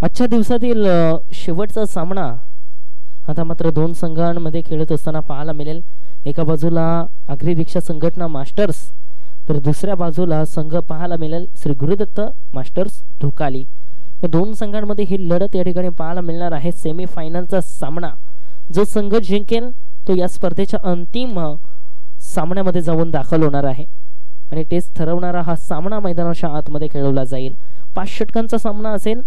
आजच्या दिवसातील शेवटचा सामना आता मात्र दोन संघांमध्ये खेळत असताना पाहायला मिळेल। एका बाजूला आगरी रिक्षा संघटना मास्टर्स तर दुसऱ्या बाजूला संघ पाहायला मिळेल श्री गुरुदत्त मास्टर्स ढोकाली। या दोन संघांमध्ये ही लढत या ठिकाणी पाहायला मिळणार आहे। सेमी फायनलचा सामना जो संघ जिंकेल तो या स्पर्धेच्या अंतिम सामन्यामध्ये जाऊन दाखल होणार आहे आणि तेच ठरवणारा हा सामना मैदानाच्या आतमध्ये खेळवला जाईल। 5 षटकांचा सामना असेल।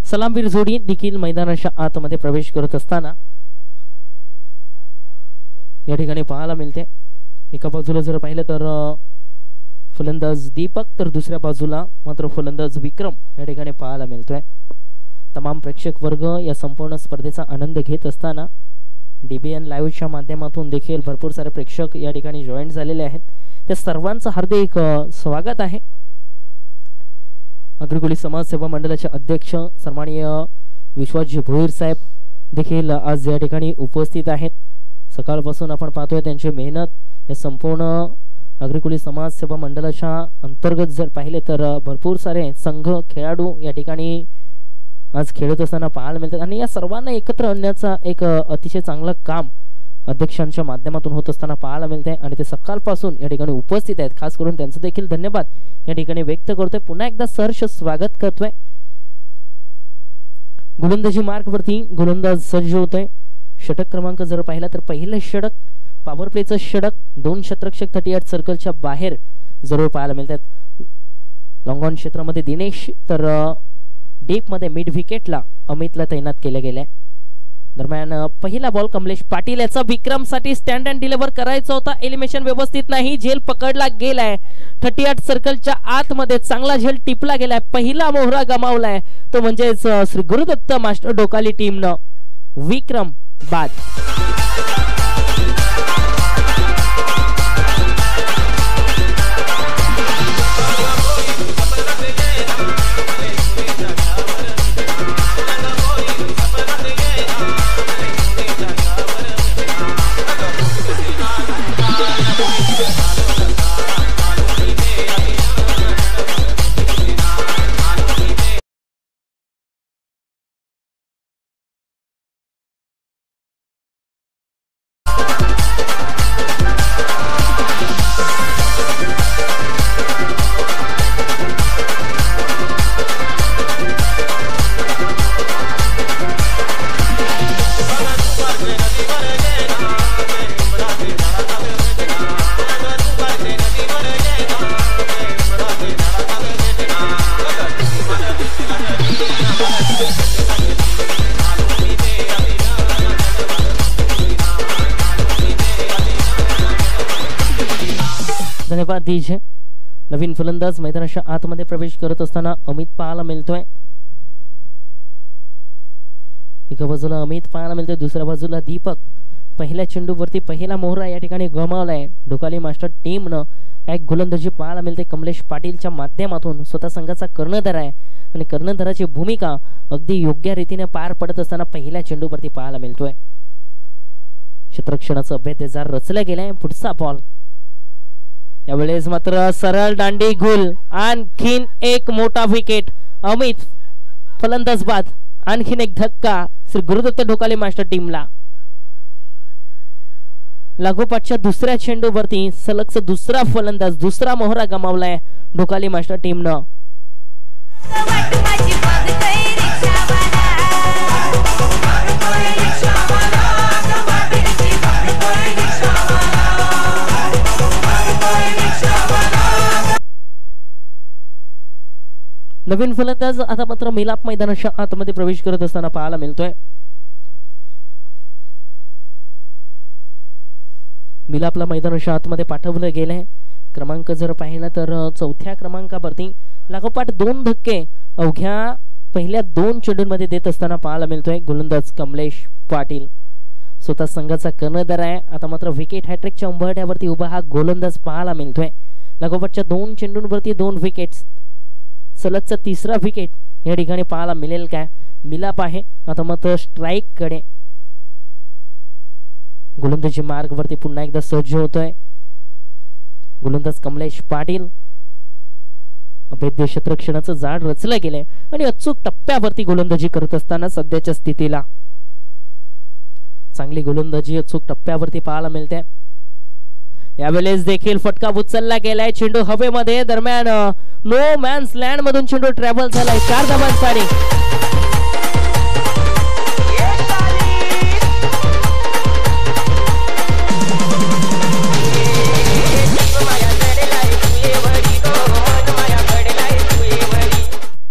सलामवीर जोडी देखील मैदानाच्या आतमध्ये प्रवेश करत असताना या ठिकाणी पाहायला मिळते। एका बाजूला जर पाहिलं तर फलंदाज दीपक तर दुसऱ्या बाजूला मात्र फलंदाज विक्रम या ठिकाणी पाहायला मिळतोय। तमाम प्रेक्षक वर्ग या संपूर्ण स्पर्धेचा आनंद घेत असताना डीबीएन लाईव्हच्या माध्यमातून देखील भरपूर सारे प्रेक्षक या ठिकाणी जॉईन झालेले आहेत। त्या सर्वांचं हार्दिक स्वागत आहे। अग्रकुली समाज सेवा मंडळाचे अध्यक्ष सन्माननीय विश्वासजी भोईर साहेब देखील आज या ठिकाणी उपस्थित आहेत। सकाळपासून आपण पाहतोय त्यांची मेहनत या संपूर्ण अग्रकुली समाज सेवा मंडळाच्या अंतर्गत जर पाहिले तर भरपूर सारे संघ खेळाडू या ठिकाणी आज खेळत असताना पाहायला मिळतात आणि या सर्वांना एकत्र आणण्याचा एक अतिशय चांगलं काम अध्यक्षांच्या माध्यमातून होत असताना पाहायला मिळते आणि ते सकाळपासून या ठिकाणी उपस्थित आहेत। खास करून त्यांचं देखील धन्यवाद या ठिकाणी व्यक्त करतोय। पुन्हा एकदा सहर्ष स्वागत करतोय। गोलंदाजी मार्कवरती गोलंदाज सज्ज होतोय। षटक क्रमांक जर पाहिला तर पहिलं षटक पॉवर प्लेचं षटक 2 क्षेत्ररक्षक 38 सर्कलच्या बाहेर जरूर पाहायला मिळतात। लॉंग ऑन क्षेत्रामध्ये दिनेश तर डीप मध्ये मिड विकेटला अमितला तैनात केले गेले। दरम्यान पहिला बॉल कमलेश पाटील याचा विक्रम साठी स्टँड अँड डिलिव्हर करायचा होता। एलिमिनेशन व्यवस्थित नाही, झेल पकडला गेलाय। 38 सर्कलच्या आतमध्ये चांगला झेल टिपला गेलाय। पहिला मोहरा गमावलाय तो म्हणजे श्री गुरुदत्त मास्टर ढोकाली टीमनं। विक्रम बाद। धन्यवाद दीजिए। नवीन फलंदाज मैदानाच्या आतमध्ये प्रवेश करत असताना अमित पाहायला मिळतोय। एका बाजूला अमित पाहायला मिळतोय, दुसऱ्या बाजूला दीपक। पहिल्या चेंडूवरती पहिला मोहरा या ठिकाणी गमावलाय ढोकाली मास्टर टीमनं। एक गोलंदाजी पाहायला मिळते कमलेश पाटीलच्या माध्यमातून। स्वतः संघाचा कर्णधार आहे आणि कर्णधाराची भूमिका अगदी योग्य रीतीने पार पडत असताना पहिल्या चेंडूवरती पाहायला मिळतोय। क्षेत्ररक्षणाचं अभ्यतेजार रचला गेलाय। पुढचा बॉल यावेळेस मात्र सरळ दांडी गुल। आणखीन एक मोठा विकेट। अमित फलंदाज बाद। आणखीन एक धक्का श्री गुरुदत्त ढोकाले मास्टर टीमला। लागोपाठच्या दुसऱ्या चेंडूवरती सलगचा दुसरा फलंदाज दुसरा मोहरा गमावलाय ढोकाले मास्टर टीमनं। नवीन फलंदाज आता मात्र मिलाप मैदानाच्या आतमध्ये प्रवेश करत असताना पाहायला मिळतोय। मिलापला मैदानाच्या आतमध्ये पाठवलं गेलंय। क्रमांक जर पाहिला तर चौथ्या क्रमांकावरती लागोपाठ 2 धक्के अवघ्या पहिल्या 2 चेंडूंमध्ये देत असताना पाहायला मिळतोय गोलंदाज कमलेश पाटील. स्वतः संघाचा कर्णधार आहे. आता मात्र विकेट हॅट्रिकच्या उंबरठ्यावरती उभा हा गोलंदाज पाहायला मिळतोय. लागोपाठच्या 2 चेंडूंवरती 2 विकेट्स, सलगचा 3रा विकेट या ठिकाणी पाहायला मिळेल काय? मिलाप आहे. आता मात्र स्ट्राईक कडे गोलंदाजी मार्ग वरती पुन्हा एकदा सज्ज होतोय गोलंदाज कमलेश पाटील. अभेद्य क्षेत्ररक्षणाचं जाळ रचलं गेलंय आणि अचूक टप्प्यावरती गोलंदाजी करत असताना सध्याच्या स्थितीला चांगली गोलंदाजी अचूक टप्प्यावरती पाहायला मिळते. यावेळेस देखील फटका उचलला गेलाय. चेंडू हवेमध्ये, दरम्यान नो मॅन्स लँड मधून चेंडू ट्रॅव्हल झालाय 4 धावांसाठी.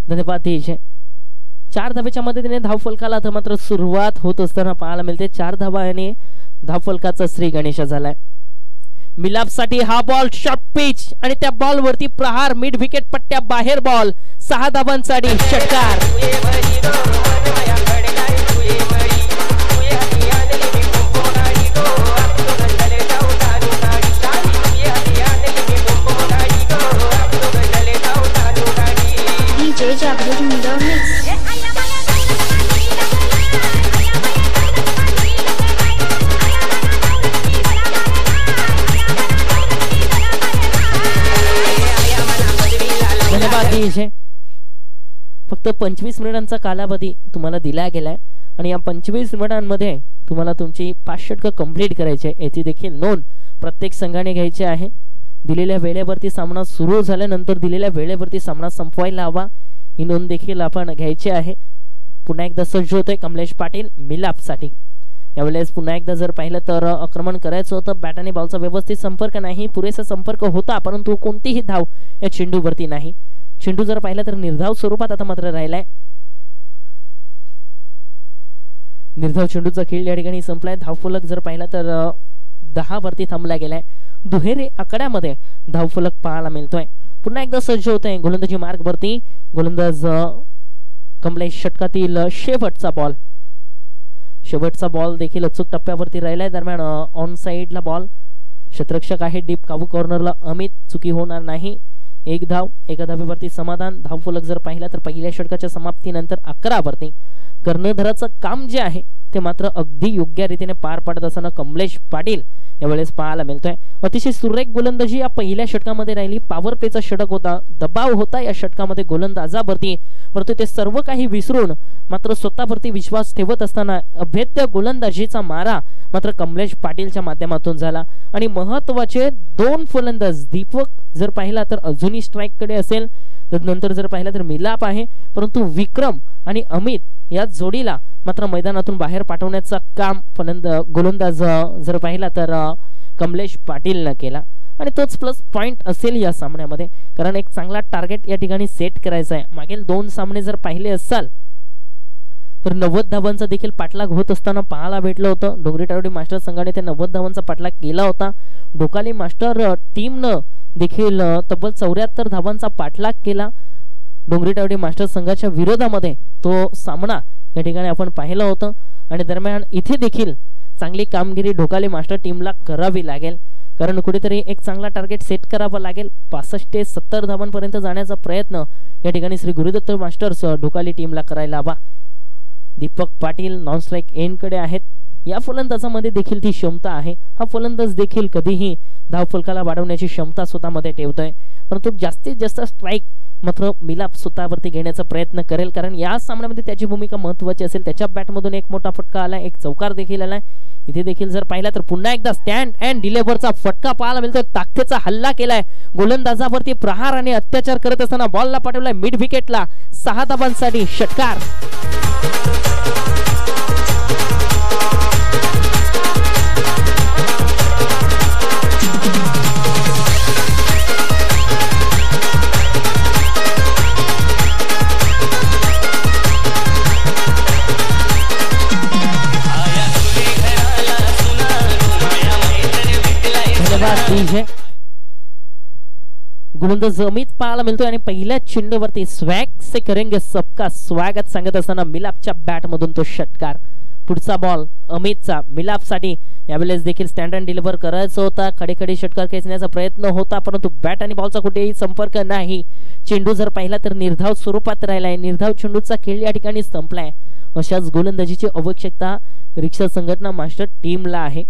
धन्यवाद देश. 4 धावेच्या मदतीने धावफलकाला तर मात्र सुरुवात होत असताना पाहायला मिळते. 4 धावा आणि धावफलकाचा श्री गणेश झालाय. मिलापसाठी हा बॉल शॉर्ट पिच आणि त्या बॉल वरती प्रहार, मिड विकेट पट्ट्या बाहेर बॉल. 6 धावांसाठी षटकार. फक्त 25 मिनिटांचा कालावधी तुम्हाला दिला गेलाय आणि या 25 मिनिटांमध्ये तुम्हाला तुमची 5 षटकं कंप्लीट करायची आहे. याची देखील नोंद प्रत्येक संघाने घ्यायची आहे. दिलेल्या वेळेवरती सामना सुरू झाल्यानंतर दिलेल्या वेळेवरती सामना संपवायला हवा, ही नोंद देखील आपण घ्यायची आहे. पुन्हा एकदा सज्ज होतोय कमलेश पाटील मिलापसाठी. यावेळेस पुन्हा एकदा जर पाहिलं तर आक्रमण करायचं होतं. बॅट आणि बॉलचा व्यवस्थित संपर्क नाही, पुरेसा संपर्क होता परंतु कोणतीही धाव या चेंडूवरती नाही. चेंडू जर पाहिला तर निर्धाव स्वरूपात आता मात्र राहिलाय. निर्धाव चेंडूचा खेळ या ठिकाणी संपलाय. धावफलक जर पाहिला तर 10 वरती थांबला गेलाय. दुहेरी आकड्यामध्ये धावफलक पाहायला मिळतोय. पुन्हा एकदा सज्ज होतोय गोलंदाजी मार्ग वरती गोलंदाज कमलेश. षटकातील शेवटचा बॉल देखील अचूक टप्प्यावरती राहिलाय. दरम्यान ऑन साइडला बॉल, क्षेत्ररक्षक आहे डीप काबू कॉर्नरला अमित, चुकी होणार नाही. 1 धाव, 1 धावेवरती समाधान. धावफलक जर पाहिला तर पहिल्या षटकाच्या समाप्तीनंतर 11 वरती कर्णधाराचं काम जे आहे ते मात्र अगदी योग्य रीतीने पार पाडत असताना कमलेश पाटील यावेळेस पाहायला मिळतोय. अतिशय सुरेख गोलंदाजी या पहिल्या षटकामध्ये राहिली. पॉवर प्लेचा षटक होता, दबाव होता या षटकामध्ये गोलंदाजावरती, परंतु ते सर्व काही विसरून मात्र स्वतःवरती विश्वास ठेवत असताना अभेद्य गोलंदाजीचा मारा मात्र कमलेश पाटीलच्या माध्यमातून झाला. आणि महत्वाचे 2 फलंदाज, दीपक जर पाहिला तर अजूनही स्ट्राईक कडे असेल, नंतर जर पाहिला तर मिलाप आहे, परंतु विक्रम आणि अमित या जोडीला मात्र मैदानातून बाहेर पाठवण्याचा काम गोलंदाज जर पाहिला तर कमलेश पाटीलने केला. आणि तोच प्लस पॉइंट असेल या सामन्यामध्ये, कारण एक चांगला टार्गेट या ठिकाणी सेट करायचा आहे. मागील 2 सामने जर पाहिले असाल तर 90 धावांचा देखील पाठलाग होत असताना पाहायला भेटलं होतं. डोंगरी टावडी मास्टर संघाने ते 90 धावांचा पाठलाग केला होता. डोकाली मास्टर टीमनं देखील तब्बल 74 धावांचा पाठलाग केला. डोंगरी टावडी मास्टर संघाच्या विरोधामध्ये तो सामना या ठिकाणी आपण पाहिलं होतं. आणि दरम्यान इथे देखील चांगली कामगिरी ढोकाली मास्टर टीमला करावी लागेल, कारण कुठेतरी एक चांगला टार्गेट सेट करावा लागेल. 65 ते 70 धावांपर्यंत जाण्याचा प्रयत्न या ठिकाणी श्री गुरुदत्त मास्टर्स ढोकाली टीमला करायला हवा. Deepak Patil non strike end कडे आहेत. या फलंदाजामध्ये देखील ती क्षमता आहे. हा फलंदाज देखील कधीही धावफलकाला वाढवण्याची क्षमता स्वतःमध्ये ठेवतोय, परंतु जास्तीत जास्त स्ट्राईक मात्र मिलाप स्वतःवरती घेण्याचा प्रयत्न करेल, कारण या सामन्यामध्ये त्याची भूमिका महत्वाची असेल. त्याच्या बॅटमधून एक मोठा फटका आलाय, एक चौकार देखील आलाय. इथे देखील जर पाहिला तर पुन्हा एकदा स्टँड अँड डिलिव्हरचा फटका पाहायला मिळतोय. ताकदीचा हल्ला केलाय गोलंदाजावरती, प्रहार आणि अत्याचार करत असताना बॉलला पाठवलाय मिड विकेटला. 6 धावांसाठी षटकार. गोलंदाज अमित पाहायला मिळतोय आणि पहिल्या चेंडूवरती स्वॅग से करेंगे सबका स्वागत सांगत असताना मिलापच्या बॅट मधून तो षटकार. पुढचा बॉल अमितचा मिलापसाठी. यावेळेस देखील स्टँड अँड डिलिव्हर करायचा होता, खडे षटकार खेचण्याचा प्रयत्न होता, परंतु बॅट आणि बॉलचा कुठेही संपर्क नाही. चेंडू जर पाहिला तर निर्धाव स्वरूपात राहिलाय, निर्धाव चेंडूचा खेळ या ठिकाणी संपलाय. अशाच गोलंदाजीची आवश्यकता रिक्षा संघटना मास्टर टीमला आहे,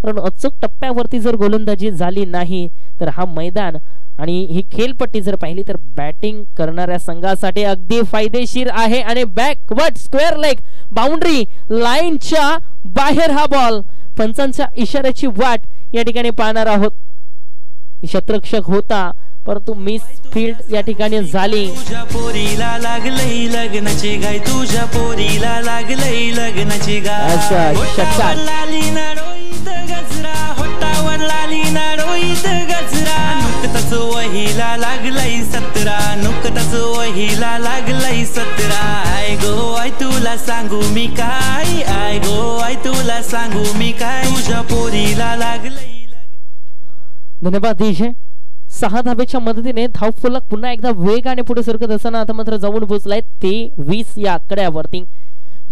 कारण अचूक टप्प्यावरती जर गोलंदाजी झाली नाही तर हा मैदान आणि ही खेळपट्टी जर पाहिली तर बॅटिंग करणाऱ्या संघासाठी अगदी फायदेशीर आहे. आणि बॅकवर्ड स्क्वेअर लेग बाउंड्री लाईनच्या बाहेर हा बॉल. पंचांच्या इशाऱ्याची वाट या ठिकाणी पाहणार आहोत. क्षेत्ररक्षक होता परंतु मिस फील्ड या ठिकाणी झाली. तुझ्या पोरीला लागलई लग्नाची गाय, तुझ्या पोरीला लागलई लग्नाची गाय. षटकार. लाली नाडोईत गजरा, होटावर लाली नाडोईत गजरा. नुकताच वहीला लागलई 17, नुकताच वहीला लागलई 17. आय गो आय तुला सांगू मी काय, आय गो आय तुला सांगू मी काय, तुझ्या पोरीला लागलई. धन्यवाद डीजे. 6 धाब्याच्या मदतीने धावफलक पुन्हा एकदा वेगाने पुढे सरकत असताना आता मात्र जाऊन पोहोचलाय 23 या आकड्यावरती.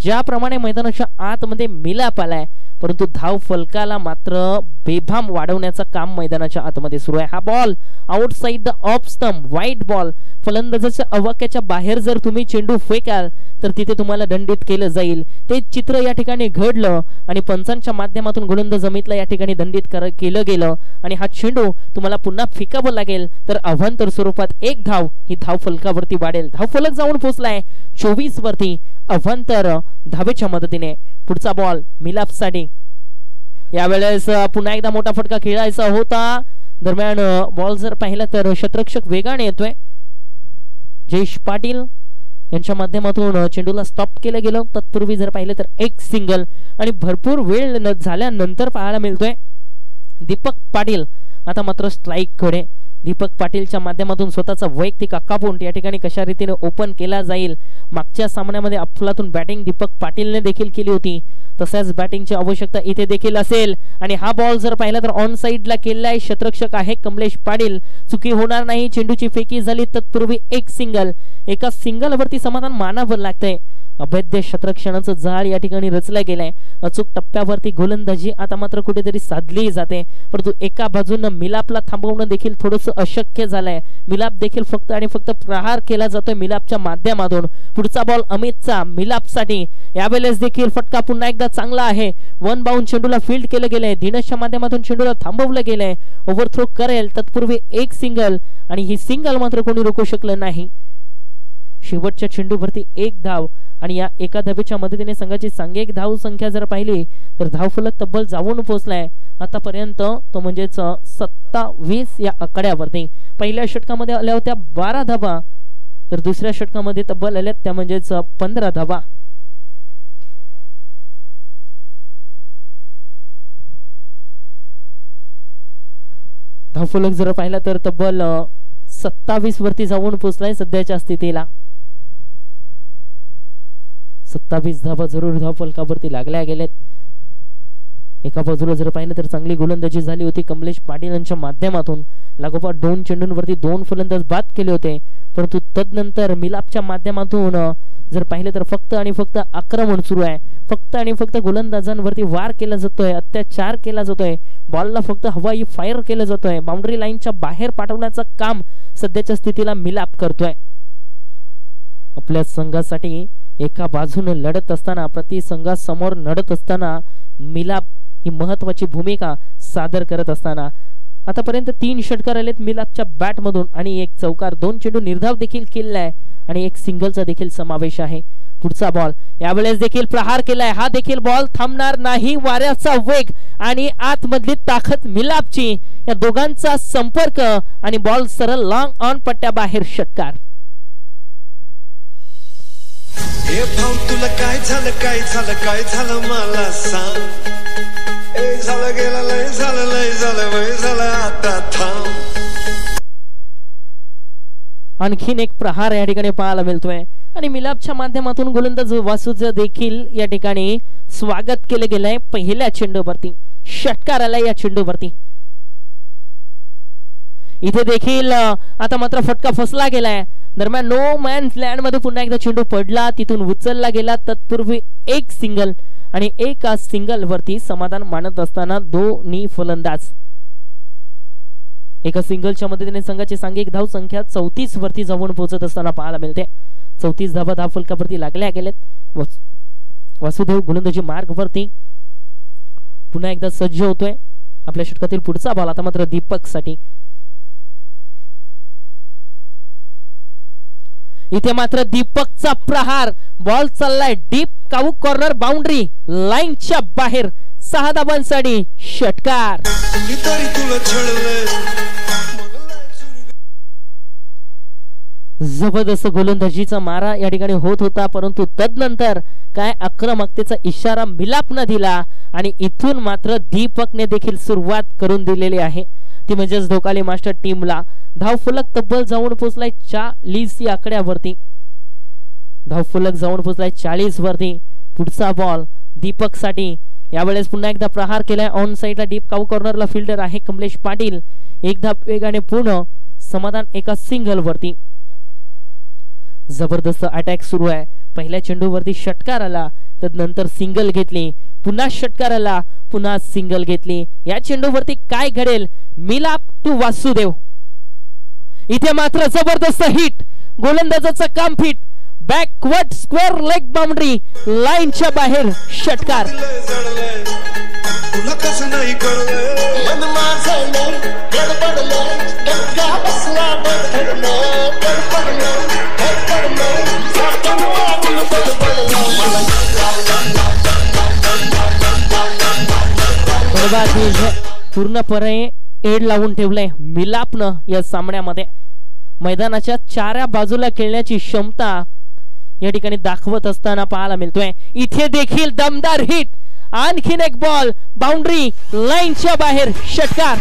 ज्याप्रमाणे मैदानाच्या आतमध्ये मिलाप आलाय परंतु धाव फलकाला मात्र बेभाम वाढवण्याचं काम मैदानाच्या आतमध्ये सुरू आहे. हा ball outside the off stump, वाईट बॉल. फलंदाजाच्या अवाक्याच्या बाहेर जर तुम्ही चेंडू फेकाल तर तिथे तुम्हाला दंडित केलं जाईल. ते चित्र या ठिकाणी घडलं आणि पंचांच्या माध्यमातून गोलंदाज अमितला या ठिकाणी दंडित केलं गेलं आणि हा चेंडू तुम्हाला पुन्हा फेकावं लागेल तर अवांतर स्वरूपात 1 धाव ही धाव फलकावरती वाढेल. धाव फलक जाऊन पोहोचलाय 24 वरती अवांतर धावेच्या मदतीने. पुढचा बॉल मिलापसाठी. यावेळेस पुन्हा एकदा मोठा फटका खेळायचा होता. दरम्यान बॉल जर पाहिला तर क्षेत्ररक्षक वेगाने येतोय. जयेश पाटील यांच्या माध्यमातून चेंडूला स्टॉप केलं गेलं. तत्पूर्वी जर पाहिलं तर एक सिंगल आणि भरपूर वेळ झाल्यानंतर पाहायला मिळतोय दीपक पाटील आता मात्र स्ट्राईक कडे. दीपक पाटीलच्या माध्यमातून स्वतःचा वैयक्तिक अकाउंट या ठिकाणी कशा रीतीने ओपन केला जाईल. मागच्या सामन्यामध्ये अफलातून बॅटिंग दीपक पाटीलने देखील केली होती, तशाच बॅटिंगची आवश्यकता इथे देखील असेल. आणि हा बॉल जर पाहिला तर ऑन साइडला केलाय. क्षेत्ररक्षक आहे कमलेश पाटील. चुकी होणार नाही. चेंडूची फेकी झाली तत्पूर्वी एक सिंगल. एका सिंगल वरती समाधान मानावं लागतंय. अभेद्य क्षेत्ररक्षणाचं जाळ या ठिकाणी रचलं गेलंय. अचूक टप्प्यावरती गोलंदाजी आता मात्र कुठेतरी साधली जाते, परंतु एका बाजूनं मिलापला थांबवणं देखील थोडंसं अशक्य झालंय. मिलाप देखील फक्त आणि फक्त प्रहार केला जातोय मिलापच्या माध्यमातून. पुढचा बॉल अमितचा मिलापसाठी. यावेळेस देखील फटका पुन्हा एकदा चांगला आहे. 1 बाउंड चेंडूला फील्ड केलं गेलंय. दिनेशच्या माध्यमातून चेंडूला थांबवलं गेलंय. ओव्हरथ्रो करेल तत्पूर्वी एक सिंगल आणि ही सिंगल मात्र कोणी रोखू शकलं नाही. शेवटच्या चेंडूवरती 1 धाव आणि या एका धावेच्या मदतीने संघाची सांघिक धाव संख्या जर पाहिली तर धावफलक तब्बल जाऊन पोहोचलाय आतापर्यंत तो म्हणजेच 27 या आकड्यावरती. पहिल्या षटकामध्ये आल्या होत्या 12 धावा तर दुसऱ्या षटकामध्ये तब्बल आल्या त्या म्हणजेच 15 धावा. धावफलक जर पाहिला तर तब्बल 27 वरती जाऊन पोहोचलाय सध्याच्या स्थितीला. 27 धावा जरूर धावफलकावरती लागल्या गेलेत. एका बाजूला जर पाहिलं तर चांगली गोलंदाजी झाली होती कमलेश पाटील यांच्या माध्यमातून. लागोपाठ 2 चेंडूंवरती 2 फलंदाज बाद केले होते, परंतु तदनंतर मिलापच्या माध्यमातून जर पाहिलं तर फक्त आणि फक्त आक्रमण सुरू आहे. फक्त आणि फक्त गोलंदाजांवरती वार केला जातोय, अत्याचार केला जातोय. बॉलला फक्त हवाई फायर केलं जातोय. बाउंड्री लाईनच्या बाहेर पाठवण्याचं काम सध्याच्या स्थितीला मिलाप करतोय. आपल्या संघासाठी एका बाजूने लढत असताना प्रति संघासमोर लढत असताना मिलाप ही महत्वाची भूमिका सादर करत असताना आतापर्यंत 3 षटकार आलेत मिलापच्या बॅट मधून आणि 1 चौकार. 2 चेंडू निर्धाव देखील केलाय आणि 1 सिंगलचा देखील समावेश आहे. पुढचा बॉल यावेळेस देखील प्रहार केलाय. हा देखील बॉल थांबणार नाही. वाऱ्याचा वेग आणि आतमधली ताकद मिलापची, या दोघांचा संपर्क आणि बॉल सरळ लॉंग ऑन पट्ट्या बाहेर. षटकार. हे भाऊ तुला काय झालं काय झालं काय झालं मला सांग. ए झालं गेलं लय झालं लय झालं वय झालं आता थांब. आणखीन एक प्रहार या ठिकाणी पाहायला मिळतोय आणि मिलापच्या माध्यमातून गोलंदाज वासूचं देखील या ठिकाणी स्वागत केले गेलंय. पहिल्या चेंडूवरती षटकार आलाय. या चेंडूवरती इथे देखील आता मात्र फटका फसला गेलाय. दरम्यान नो मॅन्स लँड मध्ये पुन्हा एकदा चेंडू पडला, तिथून उचलला गेला. तत्पूर्वी एक सिंगल आणि एका सिंगल वरती समाधान मानत असताना दोन्ही फलंदाज एका सिंगलच्या मदतीने संघाची सांघिक धाव संख्या 34 वरती जाऊन पोहोचत असताना पाहायला मिळते. 34 धावा धाव फलकावरती लागल्या गेलेत. वासुदेव गोलंदाजी मार्ग वरती पुन्हा एकदा सज्ज होतोय. आपल्या षटकातील पुढचा बॉल आता मात्र दीपक साठी. इथे मात्र दीपकचा प्रहार, बॉल चाललाय डीप कावू कॉर्नर बाउंड्री लाईनच्या बाहेर. 6 धावांसाठी षटकार. जबरदस्त गोलंदाजीचा मारा या ठिकाणी होत होता, परंतु तदनंतर काय आक्रमकतेचा इशारा मिलाप न दिला आणि इथून मात्र दीपकने देखील सुरुवात करून दिलेली आहे. ती म्हणजेच ढोकाले मास्टर टीमला धावफलक तब्बल जाऊन पोहोचलाय 40 या आकड्यावरती. धावफलक जाऊन पोहोचलाय 40 वरती. पुढचा बॉल दीपक साठी. यावेळेस पुन्हा एकदा प्रहार केलाय ऑन साइडला डीप काऊ कॉर्नरला फिल्डर आहे कमलेश पाटील. एक धाव वेगाने पूर्ण, समाधान एका सिंगल वरती. जबरदस्त अटॅक सुरू आहे. पहिल्या चेंडूवरती षटकार आला, तदनंतर सिंगल घेतली, पुन्हा षटकार आला, पुन्हा सिंगल घेतली. या चेंडूवरती काय घडेल? मिलाप टू वासुदेव. इथे मात्र जबरदस्त हिट, गोलंदाजाचा काम fit, backward square leg boundary लाईनच्या बाहेर षटकार. पूर्णपणे एड लावून ठेवलंय मिलापनं या सामन्यामध्ये. मैदानाच्या चाऱ्या बाजूला खेळण्याची क्षमता या ठिकाणी दाखवत असताना पाहायला मिळतोय. इथे देखील दमदार हिट, आणखीन एक बॉल बाउंड्री लाईनच्या बाहेर षटकार.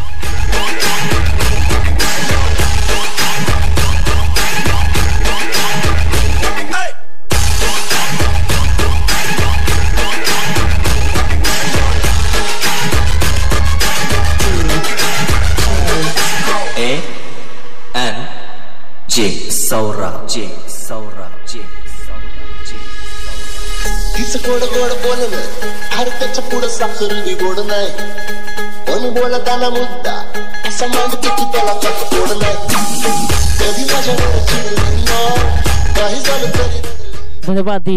जे सौरा जे सौरा जे तिचं गोड गोड बोलणं, अरे त्याच्या पुढं साखर गोड नाही. पण बोलताना मुद्दा असा मागते की त्याला गोड नाही. कधी माझ्यावर काही झालं तरी. धन्यवाद.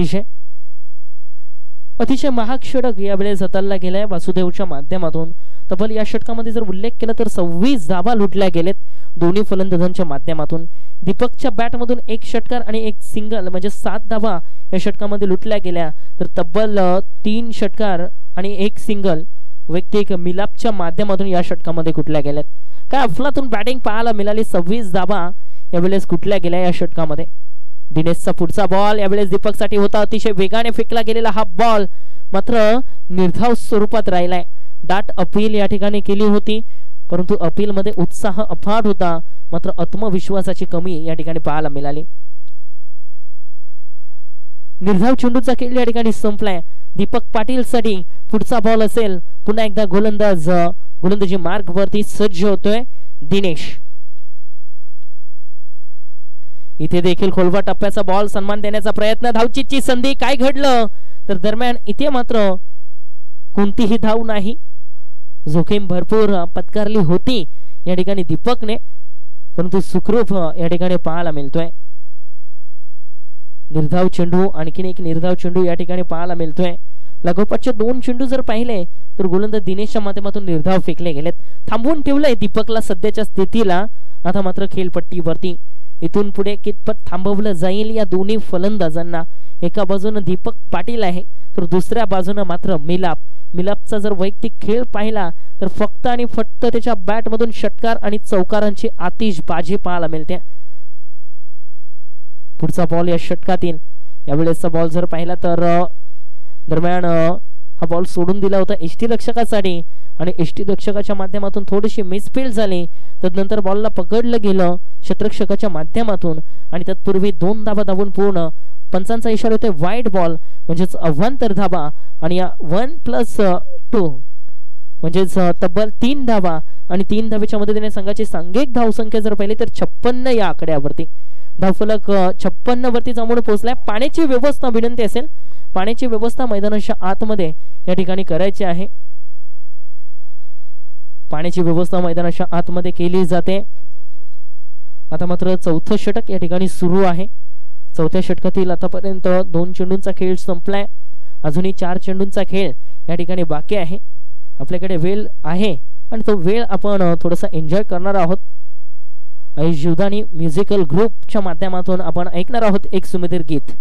अतिशय महाग षटक यावेळेस हाताळला गेलाय वासुदेवच्या माध्यमातून. तब्बल या षटकामध्ये जर उल्लेख केला तर 26 धावा लुटल्या गेलेत दोन्ही फलंदाजांच्या माध्यमातून. दीपकच्या बॅटमधून एक षटकार आणि एक सिंगल म्हणजे 7 धावा या षटकामध्ये लुटल्या गेल्या. तर तब्बल 3 षटकार आणि एक सिंगल वैयक्तिक मिलापच्या माध्यमातून या षटकामध्ये कुठल्या गेल्यात. काय अफलातून बॅटिंग पाहायला मिळाली. 26 धावा यावेळेस कुठल्या गेल्या या षटकामध्ये. दिनेशचा पुढचा बॉल यावेळेस दीपकसाठी होता. अतिशय वेगाने फेकला गेलेला हा बॉल मात्र निर्धाव स्वरूपात राहिलाय. डाट अपील या ठिकाणी केली होती, परंतु अपील मध्ये उत्साह अफाट होता, मात्र आत्मविश्वासाची कमी या ठिकाणी पाहायला मिळाली. निर्धाव चेंडूचा खेळ या ठिकाणी संपलाय. दीपक पाटील साठी पुढचा बॉल असेल. पुन्हा एकदा गोलंदाजी मार्ग वरती सज्ज होतोय दिनेश. इथे देखील खोलवा टप्प्याचा बॉल, सन्मान देण्याचा प्रयत्न, धावचीची संधी. काय घडलं तर दरम्यान इथे मात्र कोणतीही धाव नाही. जोखीम भरपूर पत्कारली होती या ठिकाणी दीपकने, परंतु सुखरूप या ठिकाणी पाहायला मिळतोय. निर्धाव चेंडू, आणखीन एक निर्धाव चेंडू या ठिकाणी पाहायला मिळतोय. लागोपाठचे 2 चेंडू जर पाहिले तर गोलंदाज दिनेशच्या माध्यमातून निर्धाव फेकले गेलेत. थांबवून ठेवलंय दीपकला सध्याच्या स्थितीला. आता मात्र खेळपट्टीवरती इथून पुढे कितपत थांबवलं जाईल या दोन्ही फलंदाजांना. एका बाजूने दीपक पाटील आहे तर दुसऱ्या बाजूने मात्र मिलाप. मिलापचा जर वैयक्तिक खेळ पाहिला तर फक्त आणि फक्त त्याच्या बॅट मधून षटकार आणि चौकारांची आतिषबाजी पाहायला मिळते. पुढचा बॉल या षटकातील. यावेळेसचा बॉल जर पाहिला तर दरम्यान हा बॉल सोडून दिला होता एसटी रक्षकासाठी आणि एसटी रक्षकाच्या माध्यमातून थोडीशी मिसफील्ड झाली. तदनंतर बॉलला पकडलं गेलं क्षेत्ररक्षकाच्या माध्यमातून आणि तत्पूर्वी 2 धावा धावून पूर्ण. पंचांचा इशारा होतोय वाईड बॉल म्हणजेच अवांतर धावा आणि या 1+2 म्हणजेच तब्बल 3 धावा आणि 3 धावेच्या मदतीने संघाची सांघिक धावसंख्या जर पाहिली तर 56 या आकड्यावरती. धावफलक 56 वरती जाऊन पोहोचलाय. पाण्याची व्यवस्था विनंती असेल, पाण्याची व्यवस्था मैदानाच्या आतमध्ये या ठिकाणी करायची आहे. पाण्याची व्यवस्था मैदानाच्या आतमध्ये केली जाते. आता मात्र चौथं षटक या ठिकाणी सुरू आहे. चौथ्या षटकातील आतापर्यंत 2 चेंडूंचा खेळ संपलाय. अजूनही 4 चेंडूंचा खेळ या ठिकाणी बाकी आहे. आपल्याकडे वेळ आहे आणि तो वेळ आपण थोडासा एन्जॉय करणार आहोत. जीवदानी म्युझिकल ग्रुपच्या माध्यमातून आपण ऐकणार आहोत एक सुमधुर गीत.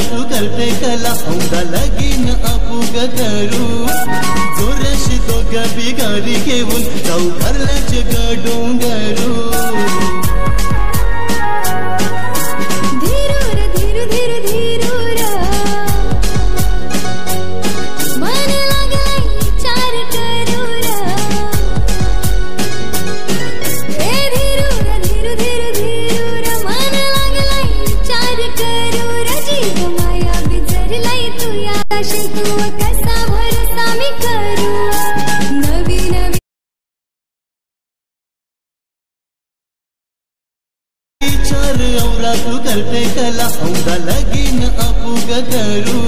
तू करते कला औदा लगीन अपुग करू जोरशी दोघ बिगारी घेऊन जाऊ घरल्याचे गडोंगरू. धीरूर धीरू धीरू धीरूर मन लागलाय चार करूर. ए धीरूर धीरू धीरू धीरूर मन लागलाय चार करूर. जीव माया बिजरलाय तू याशी तू कसा भरोसा मी करू. नवी नवी चार औरा तू करते कला औदा लगीन अपुग करू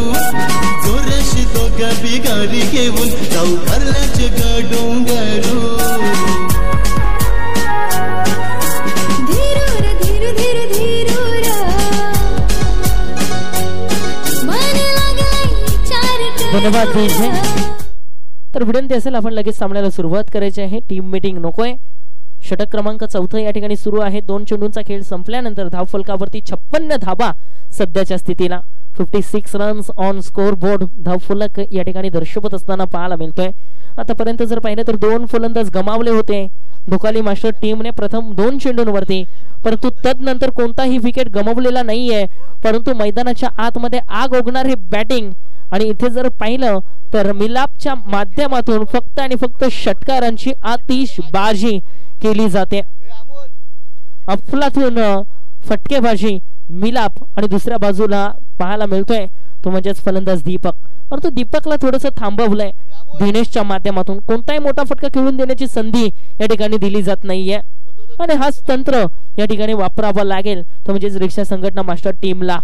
जोरशी दोघ बिगारी घेऊन जाऊ घरल्याचे गडोंगरू. धीरूर धीरू धीरू धीरूर मन लागलाय चार धन्यवाद DJ. तर विनंती असेल आपण लगेच सामन्याला सुरुवात करायची आहे. टीम मीटिंग नकोय. षटक क्रमांक 4 या ठिकाणी सुरू आहे. 2 चेंडूंचा खेळ संपल्यानंतर धावफलकावरती 56 धावा सध्याच्या स्थितीला. 56 रन्स ऑन स्कोर बोर्ड धावफलक या ठिकाणी दर्शवत असताना पाहायला मिळतोय. आतापर्यंत जर पाहिलं तर 2 फलंदाज गमावले होते ढोकाली मास्टर टीमने प्रथम 2 चेंडूंवरती, परंतु तदनंतर कोणताही विकेट गमावलेला नाहीये. परंतु मैदानाच्या आतमध्ये आग ओघणारी बॅटिंग आणि इथे जर पाहिलं तर मिलापच्या माध्यमातून फक्त आणि फक्त षटकारांची आतिषबाजी केली जाते. अफलातून फटकेबाजी मिलाप आणि दुसऱ्या बाजूला पाहायला मिळतोय तो म्हणजेच फलंदाज दीपक. परंतु दीपकला थोडंसं थांबवलंय दिनेशच्या माध्यमातून. कोणताही मोठा फटका खेळून देण्याची संधी या ठिकाणी दिली जात नाहीये आणि हाच तंत्र या ठिकाणी वापरावा लागेल तो म्हणजेच रिक्षा संघटना मास्टर टीमला.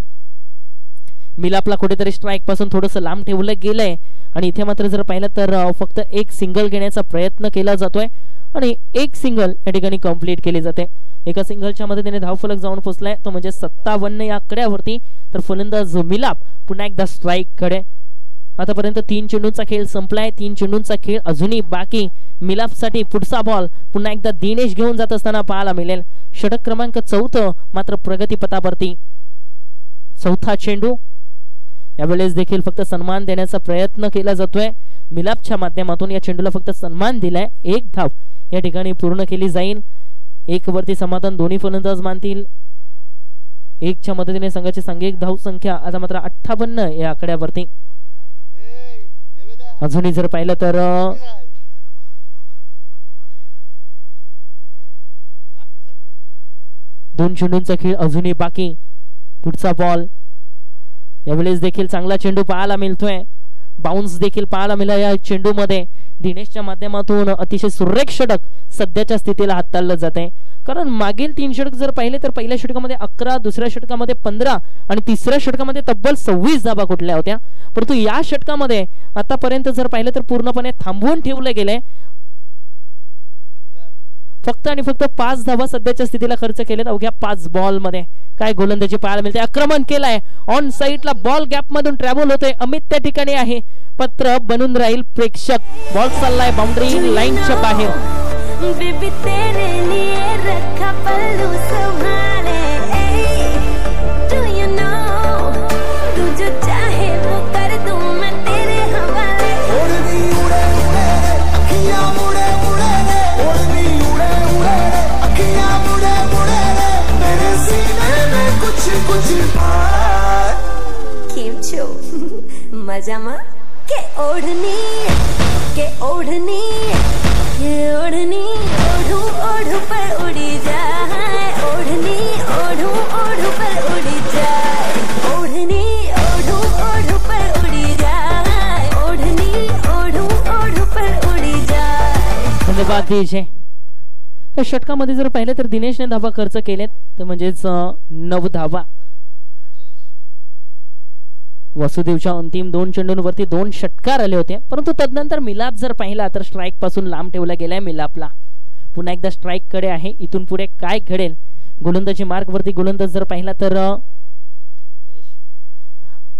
मिलापला कुठेतरी स्ट्राईक पासून थोडंसं लांब ठेवलं गेलंय आणि इथे मात्र जर पाहिलं तर फक्त एक सिंगल घेण्याचा प्रयत्न केला जातोय आणि एक सिंगल या ठिकाणी कंप्लीट केली जाते. एका सिंगलच्या मदतीने धावफलक जाऊन पोहोचलाय तो म्हणजे 57 या आकड्यावरती. तर फलंदाज मिलाप पुन्हा एकदा स्ट्राईक कडे. आतापर्यंत 3 चेंडूंचा खेळ संपलाय. 3 चेंडूंचा खेळ अजूनही बाकी. मिलापसाठी पुढचा बॉल पुन्हा एकदा दिनेश घेऊन जात असताना पाहायला मिळेल. षटक क्रमांक 4 मात्र प्रगतीपथावरती. चौथा चेंडू यावेळेस देखील फक्त सन्मान देण्याचा प्रयत्न केला जातोय मिलापच्या माध्यमातून. या चेंडूला फक्त सन्मान दिलाय. 1 धाव या ठिकाणी पूर्ण केली जाईल. 1 वरती समाधान दोन्ही फलंदाज मानतील. 1च्या मदतीने संघाची सांघिक धाव संख्या आता मात्र 58 या आकड्यावरती. अजूनही जर पाहिलं तर 2 चेंडूंचा खेळ अजूनही बाकी. पुढचा बॉल यावेळेस देखील चांगला चेंडू पाहायला मिळतोय. बाउन्स देखील पाहायला मिळाला या चेंडू मध्ये. दिनेशच्या माध्यमातून अतिशय सुरेख षटक सध्याच्या स्थितीला हाताळलं जाते. कारण मागील 3 षटक जर पाहिले तर पहिल्या षटकामध्ये 11, दुसऱ्या षटकामध्ये 15 आणि तिसऱ्या षटकामध्ये तब्बल 26 धावा कुठल्या होत्या. परंतु या षटकामध्ये आतापर्यंत जर पाहिलं तर पूर्णपणे थांबवून ठेवले गेले. फक्त आणि फक्त 5 धावा सध्याच्या स्थितीला खर्च केलेत अवघ्या 5 बॉल मध्ये. काय गोलंदाजी पाहायला मिळते. आक्रमण केलाय ऑन साइडला. बॉल गॅप मधून ट्रॅव्हल होतोय. अमित त्या ठिकाणी आहे. पत्र बनून राहील प्रेक्षक. बॉल चाललाय बाउंड्री लाईनच्या बाहेर. बेबी तेरे लिए रखा पल्लू संभाले. Do you know तू जो चाहे वो कर दूं मैं तेरे हवाले. ओढ़नी उड़े उड़े अखियां मुड़े मुड़े रे. ओढ़नी उड़े उड़े अखियां मुड़े मुड़े रे. मेरे सीने में कुछ कुछ पार. केम छो मजामा के ओढ़नी के ओढ़नी के ओढ़नी. ओढ़ू ओढ़ू पर उड़ी जाए, ओढ़नी ओढ़ू ओढ़ू पर उड़ी जाए, ओढ़नी ओढ़ू ओढ़ू पर उड़ी जाए, ओढ़नी ओढ़ू ओढ़ू पर उड़ी जाए. धन्यवाद दिनेश. या षटकामध्ये जर पाहिलं तर दिनेशने धावा खर्च केलेत, तर म्हणजेच 9 धावा. वसुदेवच्या अंतिम 2 चेंडूंवरती 2 षटकार आले होते, परंतु तदनंतर मिलाप जर पाहिला तर स्ट्राईक पासून लांब ठेवला गेलाय मिलापला. पुन्हा एकदा स्ट्राईक कडे आहे. इथून पुढे काय घडेल, गोलंदाजी मार्ग वरती गोलंदाज जर पाहिला तर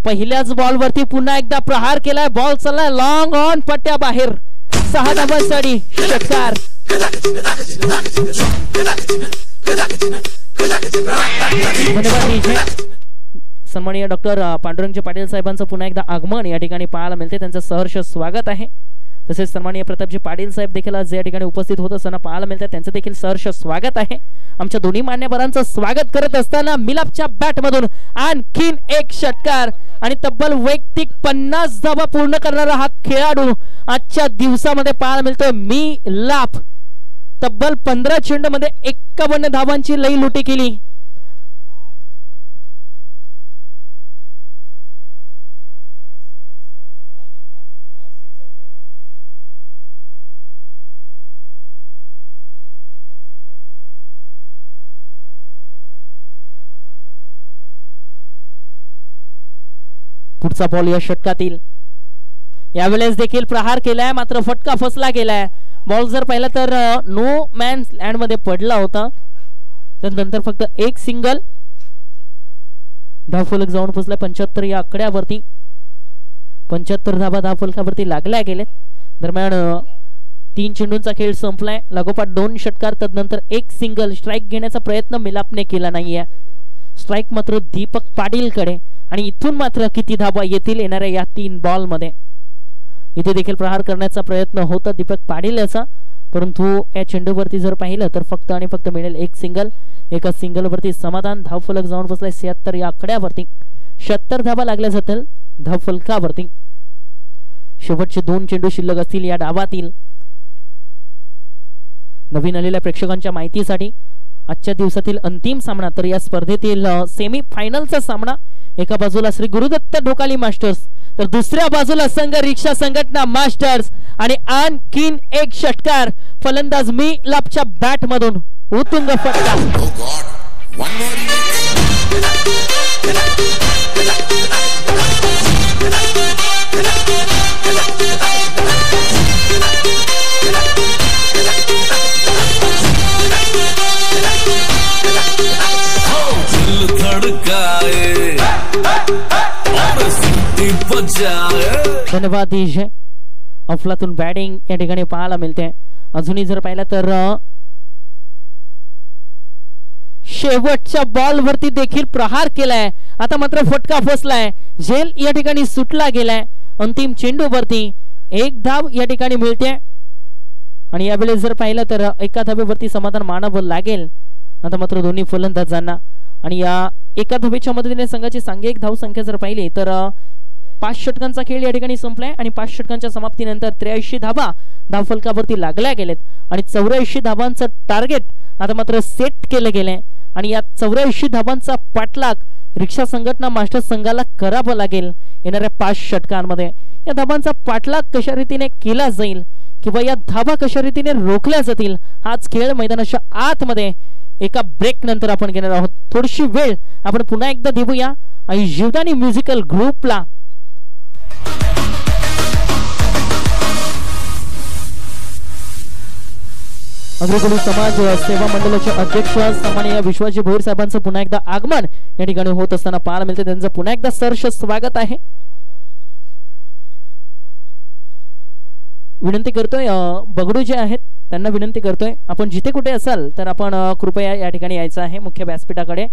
पहिल्याच बॉल वरती पुन्हा एकदा प्रहार केलाय. बॉल चाललाय लॉंग ऑन पट्ट्या बाहेर. 6 धावांसाठी षटकार. धन्यवाद. सन्माननीय डॉक्टर पांडुरंग पाटील साहेबांचं पुन्हा एकदा आगमन या ठिकाणी पाहायला मिळते. त्यांचं सहर्ष स्वागत आहे. तसेच सन्माननीय प्रतापजी पाटील साहेब देखील आज या ठिकाणी उपस्थित होत असताना पाहायला मिळते. त्यांचं देखील सहर्ष स्वागत आहे. आमच्या दोन्ही मान्यवरांचं स्वागत करत असताना मिलापच्या बॅट मधून आणखीन एक षटकार आणि तब्बल वैयक्तिक 50 धावा पूर्ण करणारा हा खेळाडू आजच्या दिवसामध्ये पाहायला मिळतोय मिलाप. तब्बल 15 चेंडूमध्ये 51 धावांची लई लुटी केली. पुढचा बॉल या षटकातील. यावेळेस देखील प्रहार केलाय, मात्र फटका फसला गेलाय. बॉल जर पाहिला तर नो मॅन्स लँड मध्ये पडला होता. त्यानंतर फक्त एक सिंगल. धावफलक जाऊन पोहोचलाय 75 या आकड्यावरती. 75 धावा धावफलकावरती लागल्या गेलेत. दरम्यान 3 चेंडूंचा खेळ संपलाय. लागोपाठ 2 षटकार, तदनंतर एक सिंगल. स्ट्राईक घेण्याचा प्रयत्न मिलापने केला नाहीये. स्ट्राईक मात्र दीपक पाटील कडे. आणि इथून मात्र किती धावा येतील येणाऱ्या या 3 बॉल मध्ये. इथे देखील प्रहार करण्याचा प्रयत्न होता दीपक पाटील याचा, परंतु या चेंडूवरती जर पाहिलं तर फक्त आणि फक्त मिळेल एक सिंगल. एका सिंगल वरती समाधान. धावफलक जाऊन बसलाय 76 या आकड्यावरती. 76 धावा लागल्या जातील धावफलकावरती. शेवटचे 2 चेंडू शिल्लक असतील या डावातील. नवीन आलेल्या प्रेक्षकांच्या माहितीसाठी आजच्या दिवसातील अंतिम सामना, तर या स्पर्धेतील सेमी फायनलचा सामना. एका बाजूला श्री गुरुदत्त ढोकाली मास्टर्स, तर दुसऱ्या बाजूला संघ रिक्षा संघटना मास्टर्स. आणि आणखीन एक षटकार. फलंदाज मिलापच्या बॅट मधून उत्तुंग फटका. धन्यवाद. अफलातून बॅटिंग या ठिकाणी पाहायला मिळते. अजूनही जर पाहिलं तर शेवटच्या बॉल वरती देखील प्रहार केलाय. आता मात्र फटका फसलाय. झेल या ठिकाणी सुटला गेलाय. अंतिम चेंडू वरती 1 धाव या ठिकाणी मिळते. आणि यावेळेस जर पाहिलं तर एका धावेवरती समाधान मानावं लागेल. आता मात्र दोन्ही फलंदाजांना. आणि या एका धावेच्या मदतीने संघाची सांघिक धाव संख्या जर पाहिली तर 5 षटकांचा खेळ या ठिकाणी संपलाय. आणि 5 षटकांच्या समाप्तीनंतर 83 धावा धावफलकावरती लागल्या गेलेत. आणि 84 धावांचं टार्गेट आता मात्र सेट केलं गेलंय. आणि या 84 धावांचा पाठलाग रिक्षा संघटना मास्टर संघाला करावा लागेल येणाऱ्या 5 षटकांमध्ये. या धावांचा पाठलाग कशा रीतीने केला जाईल किंवा या धावा कशा रीतीने रोखल्या जातील, हाच खेळ मैदानाच्या आतमध्ये एका ब्रेक नंतर आपण घेणार आहोत. थोडीशी वेळ आपण पुन्हा एकदा देऊया आणि जीवदानी म्युझिकल ग्रुपला. अग्रकुली समाज सेवा मंडळाचे अध्यक्ष सन्माननीय विश्वाजी भोईर साहेबांचं पुन्हा एकदा आगमन या ठिकाणी होत असताना पाहायला मिळते. त्यांचं पुन्हा एकदा सहर्ष स्वागत आहे. विनंती करतोय बगडू जे आहेत त्यांना विनंती करतोय आपण जिथे कुठे असाल तर आपण कृपया या ठिकाणी यायचं आहे मुख्य व्यासपीठाकडे.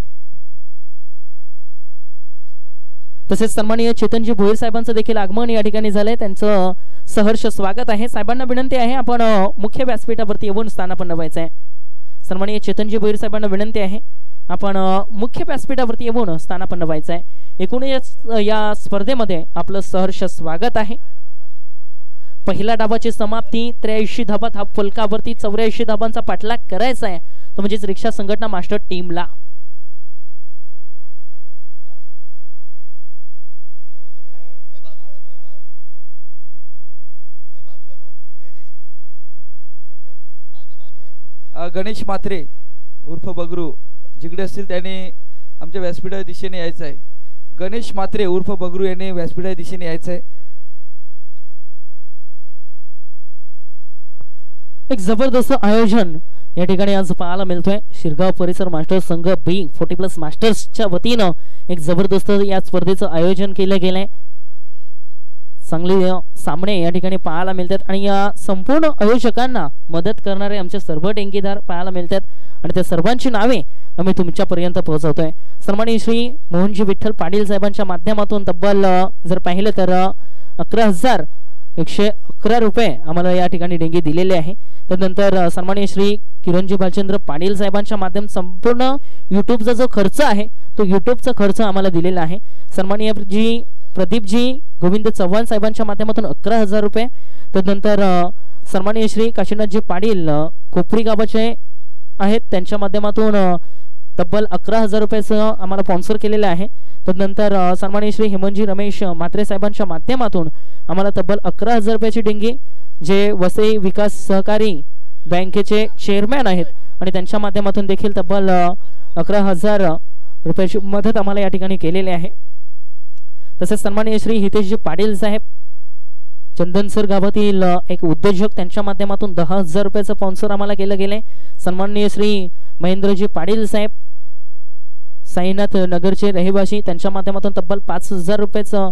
तसेच सन्माननीय चेतनजी भोईर साहेबांचं देखील आगमन या ठिकाणी झालंय. त्यांचं सहर्ष स्वागत आहे. साहेबांना विनंती आहे आपण मुख्य व्यासपीठावरती येऊन स्थानापन्न व्हायचं आहे. सन्माननीय चेतनजी भोईर साहेबांना विनंती आहे आपण मुख्य व्यासपीठावरती येऊन स्थानापन्न व्हायचं आहे. एकूणच या स्पर्धेमध्ये आपलं सहर्ष स्वागत आहे. पहिल्या डावाची समाप्ती 83 धाबात हा फलकावरती 84 धाबांचा पाठलाग करायचा आहे तो म्हणजेच रिक्षा संघटना मास्टर टीमला. गणेश म्हात्रे उर्फ बगरू जिकडे असतील त्याने आमच्या व्यासपीठा दिशेने यायचं आहे. गणेश म्हात्रे उर्फ बगरू याने व्यासपीठा दिशेने यायचं आहे. एक जबरदस्त आयोजन या ठिकाणी आज पाहायला मिळतोय. शिरगाव परिसर मास्टर्स संघ बी 40+ मास्टर्सच्या वतीनं एक जबरदस्त या स्पर्धेचं आयोजन केलं गेलंय. चांगले सामने या ठिकाणी पाहायला मिळतात आणि या संपूर्ण आयोजकांना मदत करणारे आमचे सर्व डेंगीदार पाहायला मिळतात आणि त्या सर्वांची नावे आम्ही तुमच्यापर्यंत पोहोचवतोय. सन्माननीय श्री मोहनजी विठ्ठल पाटील साहेबांच्या माध्यमातून तब्बल जर पाहिलं तर 11,111 रुपये आम्हाला या ठिकाणी देणगी दिलेले आहे. त्यानंतर सन्माननीय श्री किरणजी भालचंद्र पाटील साहेबांच्या माध्यम संपूर्ण युट्यूबचा जो खर्च आहे तो युट्यूबचा खर्च आम्हाला दिलेला आहे. सन्माननीय जी प्रदीपजी गोविंद चव्हाण साहेबांच्या माध्यमातून 11,000 रुपये. त्यानंतर सन्माननीय श्री काशीनाथजी पाटील कोपरी गावाचे आहेत त्यांच्या माध्यमातून तब्बल 11,000 रुपयाचं आम्हाला स्पॉन्सर केलेलं आहे. त्यानंतर सन्माननीय श्री हेमंतजी रमेश म्हात्रे साहेबांच्या माध्यमातून आम्हाला तब्बल 11,000 रुपयाची देणगी जे वसई विकास सहकारी बँकेचे चेअरमॅन आहेत आणि त्यांच्या माध्यमातून देखील तब्बल 11,000 रुपयाची मदत आम्हाला या ठिकाणी केलेली आहे. तसेच सन्माननीय श्री हितेशजी पाटील साहेब चंदनसर गावातील एक उद्योजक त्यांच्या माध्यमातून 10,000 रुपयाचं स्पॉन्सर आम्हाला केलं गेले. सन्माननीय श्री महेंद्रजी पाटील साहेब साईनाथ नगरचे रहिवासी त्यांच्या माध्यमातून तब्बल 5,000 रुपयाचं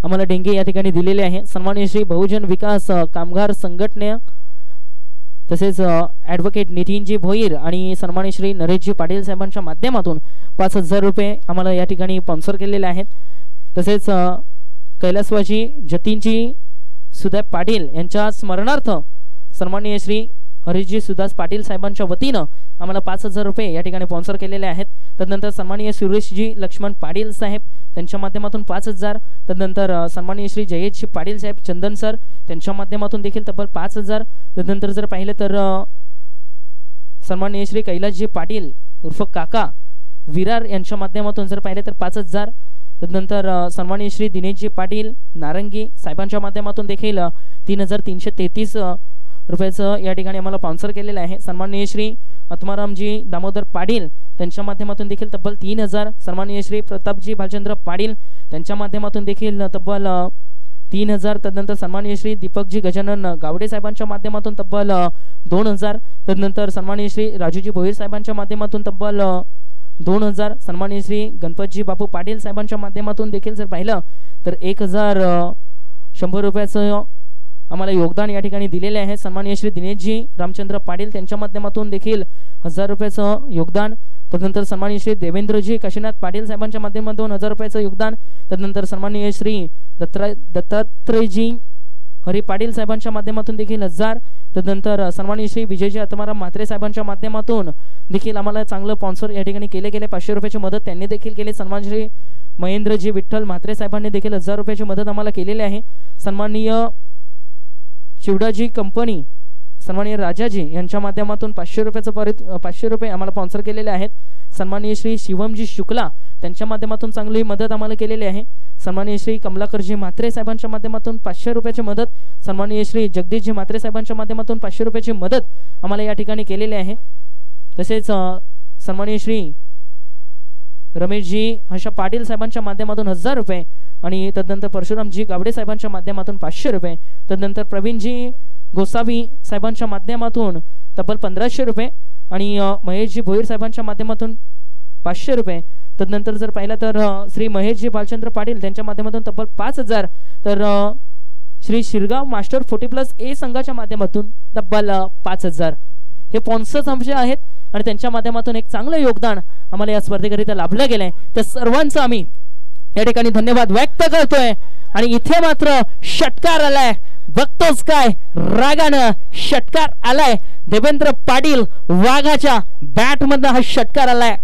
आम्हाला देणगी या ठिकाणी दिलेले आहे. सन्माननीय श्री बहुजन विकास कामगार संघटने तसेच ॲडव्होकेट नितीनजी भोईर आणि सन्माननीय श्री नरेशजी पाटील साहेबांच्या माध्यमातून 5,000 रुपये आम्हाला या ठिकाणी स्पॉन्सर केलेले आहेत. तसेच कैलासवाजी जतीनजी सुदास पाटील यांच्या स्मरणार्थ सन्माननीय श्री हरीशजी सुदास पाटील साहेबांच्या वतीनं आम्हाला 5,000 रुपये या ठिकाणी स्पॉन्सर केलेले आहेत. त्यानंतर सन्माननीय सुरेशजी लक्ष्मण पाटील साहेब त्यांच्या माध्यमातून 5,000. त्यानंतर सन्माननीय श्री जयेशजी पाटील साहेब चंदन सर त्यांच्या माध्यमातून देखील तब्बल 5,000. त्यानंतर जर पाहिलं तर सन्माननीय श्री कैलासजी पाटील उर्फ काका विरार यांच्या माध्यमातून जर पाहिलं तर 5,000. त्यानंतर सन्माननीय श्री दिनेशजी पाटील नारंगी साहेबांच्या माध्यमातून देखील 3,333 रुपयाचं या ठिकाणी आम्हाला स्पॉन्सर केलेलं आहे. सन्माननीय श्री आत्मारामजी दामोदर पाटील त्यांच्या माध्यमातून देखील तब्बल 3,000. सन्माननीय श्री प्रतापजी भालचंद्र पाटील त्यांच्या माध्यमातून देखील तब्बल 3,000. त्यानंतर सन्माननीय श्री दीपकजी गजानन गावडे साहेबांच्या माध्यमातून तब्बल 2,000. त्यानंतर सन्माननीय श्री राजूजी भोईर साहेबांच्या माध्यमातून तब्बल 2,000. सन्माननीय श्री गणपतजी बापू पाटील साहेबांच्या माध्यमातून देखील जर पाहिलं तर 1,100 रुपयाचं आम्हाला योगदान या ठिकाणी दिलेले आहे. सन्माननीय श्री दिनेशजी रामचंद्र पाटील त्यांच्या माध्यमातून देखील 1,000 रुपयाचं योगदान. त्यानंतर सन्माननीय श्री देवेंद्रजी काशीनाथ पाटील साहेबांच्या माध्यमातून 1,000 रुपयाचं योगदान. त्यानंतर सन्माननीय श्री दत्तात्रयजी हरी पाटील साहेबांच्या माध्यमातून देखील 1,000. त्यानंतर सन्माननीय श्री विजयजी आत्माराम म्हात्रे साहेबांच्या माध्यमातून देखील आम्हाला चांगलं स्पॉन्सर या ठिकाणी केले गेले. 500 रुपयाची मदत त्यांनी देखील केली. सन्माननीय श्री महेंद्रजी विठ्ठल म्हात्रे साहेबांनी देखील 1,000 रुपयाची मदत आम्हाला केलेली आहे. सन्माननीय चिवडाजी कंपनी सन्माननीय राजाजी यांच्या माध्यमातून 500 रुपयाचं 500 रुपये आम्हाला स्पॉन्सर केलेले आहेत. सन्माननीय श्री शिवमजी शुक्ला त्यांच्या माध्यमातून चांगली मदत आम्हाला केलेली आहे. सन्माननीय श्री कमलाकरजी म्हात्रे साहेबांच्या माध्यमातून 500 रुपयाची मदत. सन्माननीय श्री जगदीशजी म्हात्रे साहेबांच्या माध्यमातून 500 रुपयाची मदत आम्हाला या ठिकाणी केलेली आहे. तसेच सन्माननीय श्री रमेशजी हर्षा पाटील साहेबांच्या माध्यमातून 1,000 रुपये आणि तदनंतर परशुरामजी गावडे साहेबांच्या माध्यमातून 500 रुपये. तदनंतर प्रवीणजी गोसावी साहेबांच्या माध्यमातून तब्बल 1,500 रुपये आणि महेशजी भोईर साहेबांच्या माध्यमातून 500 रुपये. तदनंतर जर पाहिलं तर श्री महेशजी भालचंद्र पाटील त्यांच्या माध्यमातून तब्बल 5,000. तर श्री शिरगाव मास्टर 40+ ए संघाच्या माध्यमातून तब्बल 5,000 हे स्पॉन्सर्स आमचे आहेत आणि त्यांच्या माध्यमातून एक चांगलं योगदान आम्हाला या स्पर्धेकरिता लाभलं गेलंय. त्या सर्वांचं आम्ही या ठिकाणी धन्यवाद व्यक्त करतोय. आणि इथे मात्र षटकार आलाय, बघतोच काय रागानं षटकार आलाय. देवेंद्र पाटील वाघाच्या बॅट मधनं हा षटकार आलाय.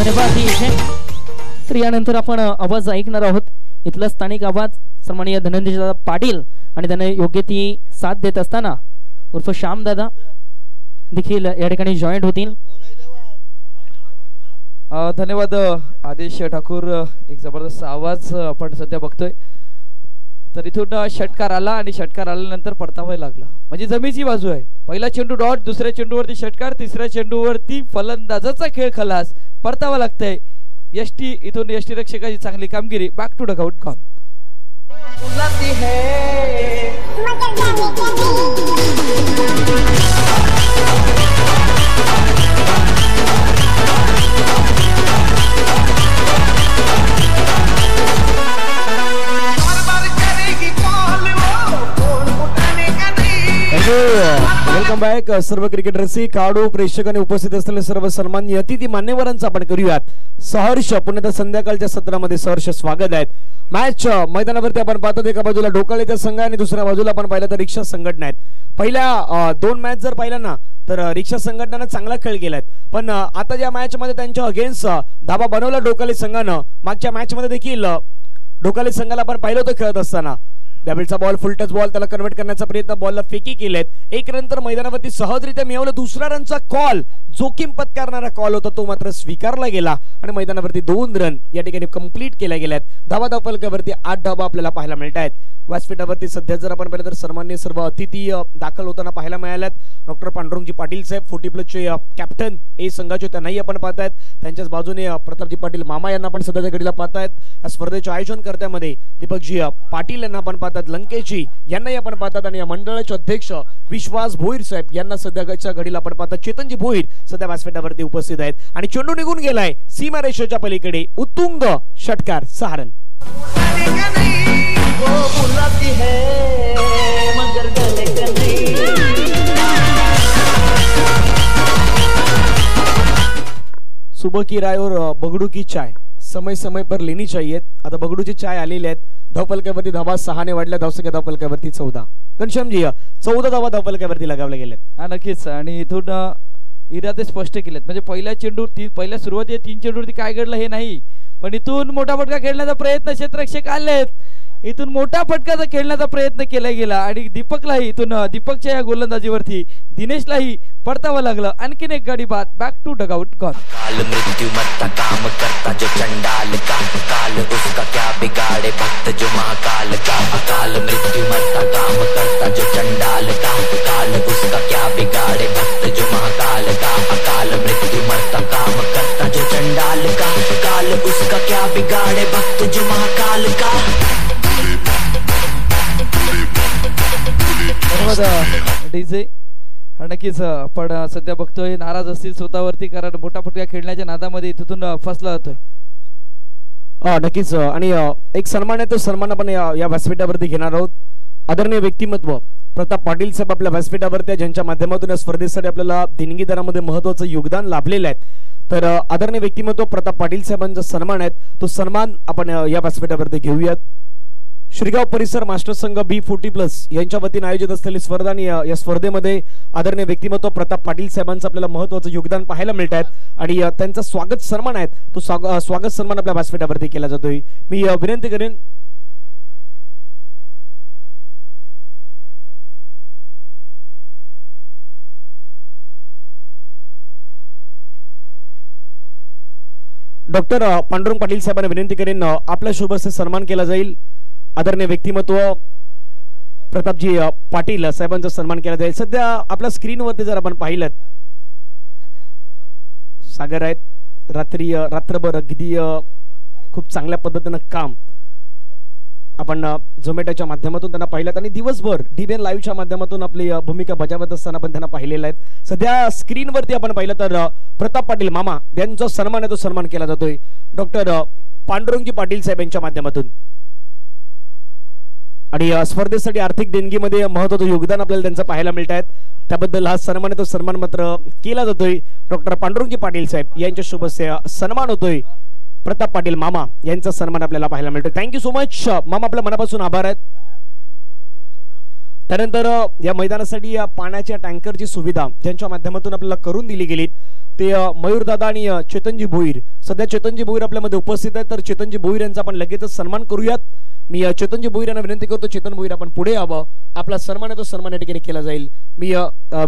धन्यवाद इथे. तर यानंतर आपण आवाज ऐकणार आहोत. इथला स्थानिक आवाज सन्माननीय धनंजय पाटील आणि त्यांना योग्य ती साथ देत असताना उर्फ श्याम दादा देखील या ठिकाणी जॉईंट होतील. धन्यवाद आदेश ठाकूर. एक जबरदस्त आवाज आपण सध्या बघतोय. तर इथून षटकार आला आणि षटकार आल्यानंतर परतावायला लागला. म्हणजे जमेची बाजू आहे. पहिला चेंडू डॉट, दुसऱ्या चेंडूवरती षटकार, तिसऱ्या चेंडूवरती फलंदाजाचा खेळ खलास. परतावा लागतंय. यष्टी इथून यष्टी रक्षकाची चांगली कामगिरी. Back to dugout gone. Welcome back सर्व क्रिकेट रसिक, खेळाडू, प्रेक्षक आणि उपस्थित असलेले सर्व सन्माननीय अतिथी मान्यवरांचं आपण करूयात सहर्ष पुण्यात संध्याकाळच्या सत्रामध्ये सहर्ष स्वागत आहे. मॅच मैदानावरती आपण पाहतो एका बाजूला ढोकाळेचा संघ आणि दुसऱ्या बाजूला आपण पाहिलं तर रिक्षा संघटना आहेत. पहिल्या दोन मॅच जर पाहिलं ना तर रिक्षा संघटनानं चांगला खेळ केलाय. पण आता ज्या मॅच मध्ये त्यांच्या अगेन्स्ट धाबा बनवला ढोकाळे संघानं, मागच्या मॅच मध्ये देखील ढोकाळे संघाला आपण पाहिलं होतं खेळत असताना डॅबिलचा बॉल फुल टच बॉल त्याला कन्वर्ट करण्याचा प्रयत्न, बॉलला फेकी केलेत. एक रन तर मैदानावरती सहजरित्या मिळवलं. दुसरा रनचा कॉल जोखीम पत्करणारा कॉल होता तो मात्र स्वीकारला गेला आणि मैदानावरती 2 रन या ठिकाणी कंप्लीट केल्या गेल्यात. धावा फलकावरती 8 धावा आपल्याला पाहायला मिळत आहेत. व्यासपीठावरती सध्या जर आपण पाहिलं तर सन्माननीय सर्व अतिथी दाखल होताना पाहायला मिळाल्यात. डॉक्टर पांडुरंगजी पाटील साहेब 40+ कॅप्टन ए संघाचे त्यांनाही आपण पाहतायत. त्यांच्याच बाजूने प्रतापजी पाटील मामा यांना आपण सध्याच्या घडीला पाहतायत. या स्पर्धेच्या आयोजनकर्त्यामध्ये दीपकजी पाटील यांना आपण पाहतात, लंकेशी यांनाही आपण पाहतात आणि या मंडळाचे अध्यक्ष विश्वास भोईर साहेब यांना सध्याच्या घडीला आपण पाहतात. चेतनजी भोईर सध्या व्यासपीठावरती उपस्थित आहेत आणि चेंडू निघून गेलाय सीमारेषेच्या पलीकडे. उत्तुंग षटकार 6 रन. सुबह की राय और बगड़ू की चाय समय समय पर लेनी चाहिए. आता बगडूची चाय आलेली आहेत. धावफलकावरती धावा 6 ने वाढल्या. धावसंख्या धावफलकावरती 14. घनश्यामजी 14 धावा धावफलकावरती लगावल्या गेल्यात. हा नक्कीच. आणि इथून इरादे स्पष्ट केलेत. म्हणजे पहिल्या सुरुवातीला 3 चेंडूवरती काय घडलं हे नाही, पण इथून मोठा फटका खेळण्याचा प्रयत्न क्षेत्ररक्षक आलेत. इथून मोठा फटकाचा खेळण्याचा प्रयत्न केला गेला आणि दीपकलाही इथून दीपकच्या या गोलंदाजीवरती दिनेशलाही परतावा लागलं. आणखीन एक गाडी बाद. Back to dugout gone. काल मृत्यु मत्ता काम करता जो चंडाल का, काल उसका क्या बिगाड़े भक्त जो महाकाल का. काल मृत्यु मत्ता काम करता जो चंडाल का, काल उसका क्या बिगाड़े भक्त जो महाकाल का. काल मृत्यु मत्ता काम करता जो चंडाल का, काल उसका क्या बिगाड़े भक्त जो महाकाल का. धन्यवाद डीजे. नक्कीच आपण सध्या बघतोय नाराज असतील स्वतःवरती, कारण मोठा फटका खेळण्याच्या नादामध्ये तिथून फसला जातोय. नक्कीच. आणि एक सन्मान आहे तो सन्मान आपण या व्यासपीठावरती घेणार आहोत. आदरणीय व्यक्तिमत्व प्रताप पाटील साहेब आपल्या व्यासपीठावरती, ज्यांच्या माध्यमातून या स्पर्धेसाठी आपल्याला देणगी दरामध्ये महत्त्वाचं योगदान लाभलेलं आहे. तर आदरणीय व्यक्तिमत्व प्रताप पाटील साहेबांचा सन्मान आहे तो सन्मान आपण या व्यासपीठावरती घेऊयात. श्रीगाव परिसर मास्टर संघ B40+ यांच्या वतीने आयोजित असलेली स्पर्धा आणि या स्पर्धेमध्ये आदरणीय व्यक्तिमत्व प्रताप पाटील साहेबांचं आपल्याला महत्त्वाचं योगदान पाहायला मिळत आहे आणि त्यांचा स्वागत सन्मान आहे तो स्वागत सन्मान आपल्या व्यासपीठावरती केला जातोय. मी विनंती करेन डॉक्टर पांडुरंग पाटील साहेबांना विनंती करेन आपल्या शुभ हस्ते सन्मान केला जाईल. आदरणीय व्यक्तिमत्व प्रतापजी पाटील साहेबांचा सन्मान केला जाईल. सध्या आपल्या स्क्रीनवरती जर आपण पाहिलं सागर आहेत रात्रभर अगदी खूप चांगल्या पद्धतीनं काम आपण झोमॅटोच्या माध्यमातून त्यांना पाहिलं आणि दिवसभर DBN लाईव्हच्या माध्यमातून आपली भूमिका बजावत असताना पण त्यांना पाहिलेलं आहे. सध्या स्क्रीनवरती आपण पाहिलं तर प्रताप पाटील मामा यांचा सन्मान आहे तो सन्मान केला जातोय डॉक्टर पांडुरंगजी पाटील साहेब यांच्या माध्यमातून. आणि स्पर्धेसाठी आर्थिक देणगीमध्ये महत्त्वाचं योगदान आपल्याला त्यांचं पाहायला मिळत आहे. त्याबद्दल हा सन्मान आहे तो सन्मान मात्र केला जातोय. डॉक्टर पांडुरंगजी पाटील साहेब यांच्या शुभ हस्ते सन्मान होतोय. प्रताप पाटील मामा यांचा सन्मान आपल्याला पाहायला मिळतो. थँक्यू सो मच मामा, आपल्या मनापासून आभार आहेत. त्यानंतर या मैदानासाठी या पाण्याच्या टँकरची सुविधा ज्यांच्या माध्यमातून आपल्याला करून दिली गेली ते मयूरदादा आणि चेतनजी भोईर. सध्या चेतनजी भोईर आपल्यामध्ये उपस्थित आहेत, तर चेतनजी भोईर यांचा आपण लगेचच सन्मान करूयात. मी चेतनजी भोईर यांना विनंती करतो, चेतन भोईर आपण पुढे यावं. आपला सन्मान आहे तो सन्मान या ठिकाणी केला जाईल. मी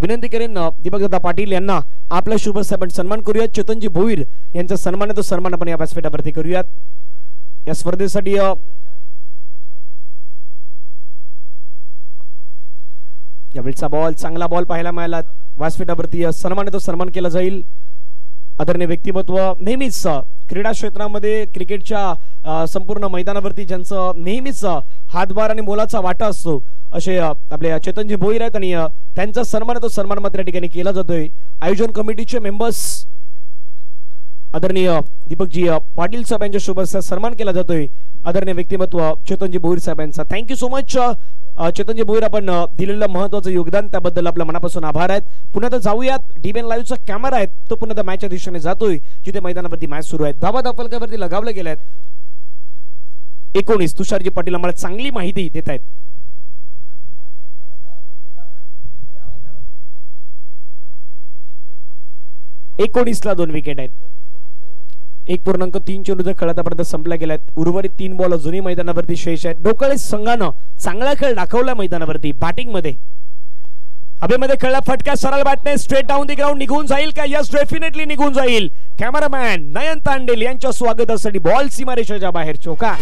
विनंती करेन दीपकदादा पाटील यांना आपल्या शुभ आपण सन्मान करूयात. चेतनजी भोईर यांचा सन्मान आहे तो सन्मान आपण या व्यासपीठावरती करूयात. या स्पर्धेसाठी यावेळचा बॉल चांगला बॉल पाहायला मिळाला. व्यासपीठावरती सन्मान आहे तो सन्मान केला जाईल. आदरणीय व्यक्तिमत्व नेहमीच क्रीडा क्षेत्रामध्ये क्रिकेटच्या संपूर्ण मैदानावरती ज्यांचं नेहमीच हातभार आणि मोलाचा वाटा असतो असे आपले चेतनजी भोईर आहेत आणि त्यांचा सन्मान आहे तो सन्मान मात्र या ठिकाणी केला जातोय. आयोजन कमिटीचे मेंबर्स आदरणीय दीपकजी पाटील साहेब यांच्या शुभ सन्मान केला जातोय. आदरणीय व्यक्तिमत्व चेतनजी भोईर साहेब यांचा thank you so much. Chetanji Bhoir आपण दिलेलं महत्वाचं योगदान त्याबद्दल आपल्या मनापासून आभार आहेत. पुन्हा तर जाऊयात. डीबीएन लाईव्हचा कॅमेरा आहे तो पुन्हा त्या मॅचच्या दिशेने जातोय जिथे मैदानावरती मॅच सुरू आहे. धाबा फलकावरती लगावले गेले आहेत. 19 तुषारजी पाटील आम्हाला चांगली माहिती देत आहेत. ला 2 विकेट आहेत. 1.3 चेंडूचा खेळ आतापर्यंत संपला गेलाय. उर्वरित 3 बॉल अजूनही मैदानावरती शेष आहेत. डोकाळे संघानं चांगला खेळ दाखवला मैदानावरती. बॅटिंग मध्ये हवेमध्ये खेळला फटका सरळ बॅटने स्ट्रेट डाऊन द ग्राउंड निघून जाईल का? यस डेफिनेटली निघून जाईल. कॅमेरामॅन नयन तांडेल यांच्या स्वागतासाठी बॉल सीमारेषेच्या बाहेर चौका.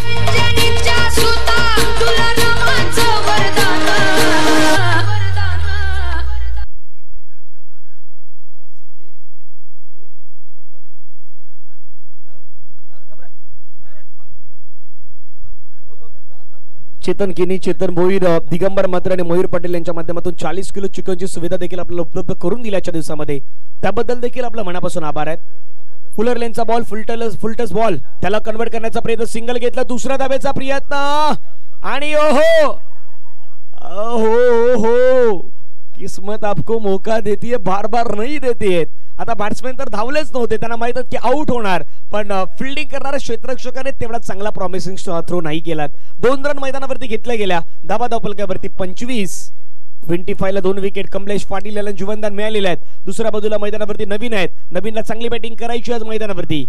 चेतन केनी, चेतन भोईर, दिगंबर मात्र आणि मयूर पटेल यांच्या माध्यमातून 40 किलो चिकनची सुविधा देखील आपल्याला उपलब्ध करून दिल्याच्या दिवसामध्ये त्याबद्दल देखील आपल्या मनापासून आभार आहेत. फुलर लेनचा बॉल फुलटस बॉल त्याला कन्वर्ट करण्याचा प्रयत्न सिंगल घेतला. दुसऱ्या धाब्याचा प्रयत्न आणि ओहो ओहो किस्मत आपको मौका देती है, बार बार नहीं देती है. आता बॅट्समॅन तर धावलेच नव्हते, त्यांना माहित की आउट होणार, पण फिल्डिंग करणाऱ्या क्षेत्ररक्षकाने तेवढा चांगला प्रॉमिसिंग थ्रो नाही केला. 2 रन मैदानावरती घेतल्या गेल्या. धाबा फलकावरती 25 ला 2 विकेट. कमलेश पाटील याला जीवनदान मिळालेले आहेत. दुसऱ्या बाजूला मैदानावरती नवीन आहेत. नवीनला चांगली बॅटिंग करायची आज मैदानावरती.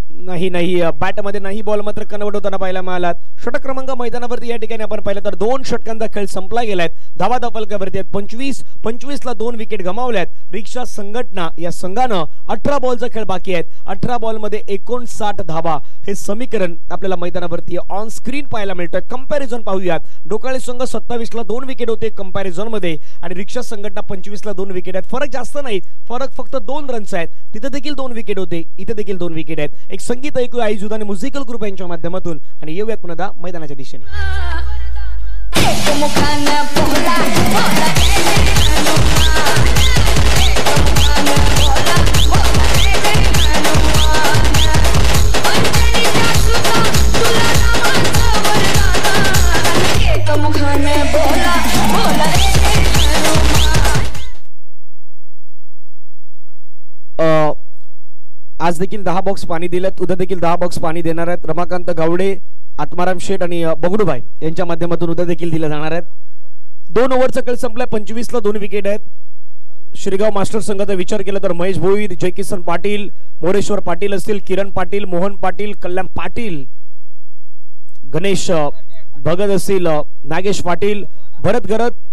नाही बॅट मध्ये नाही, बॉल मात्र कन्वर्ट होताना पाहायला मिळाला. षटक क्रमांक मैदानावरती या ठिकाणी आपण पाहिलं तर 2 षटकांचा खेळ संपला गेलाय. धावा फलकावरती आहेत 25 ला 2 विकेट गमावल्यात. रिक्षा संघटना या संघानं 18 बॉलचा खेळ बाकी आहेत. 18 बॉल मध्ये 59 धावा हे समीकरण आपल्याला मैदानावरती ऑन स्क्रीन पाहायला मिळतंय. कंपॅरिझन पाहूयात. डोकाळे संघ 27 ला 2 विकेट होते कंपॅरिझन मध्ये आणि रिक्षा संघटना 25 ला 2 विकेट आहेत. फरक जास्त नाही, फरक फक्त 2 रन्स आहेत. तिथे देखील 2 विकेट होते, इथे देखील 2 विकेट आहेत. एक संगीत ऐकू आयुध आणि म्युझिकल ग्रुप यांच्या माध्यमातून आणि येऊयात पुन्हा मैदानाच्या दिशेने. आज देखील 10 बॉक्स पाणी दिलेत. उद्या देखील 10 बॉक्स पाणी देणार आहेत. रमाकांत गावडे, आत्माराम शेठ आणि बगडूभाई यांच्या माध्यमातून उद्या देखील दिले जाणार आहेत. 2 ओव्हरचा खेळ संपलाय. 25 ला 2 विकेट आहेत. श्रीगाव मास्टर संघाचा विचार केला तर महेश भोईर, जयकिसन पाटील, मोरेश्वर पाटील असतील, किरण पाटील, मोहन पाटील, कल्याण पाटील, गणेश भगत असतील, नागेश पाटील, भरत गरत,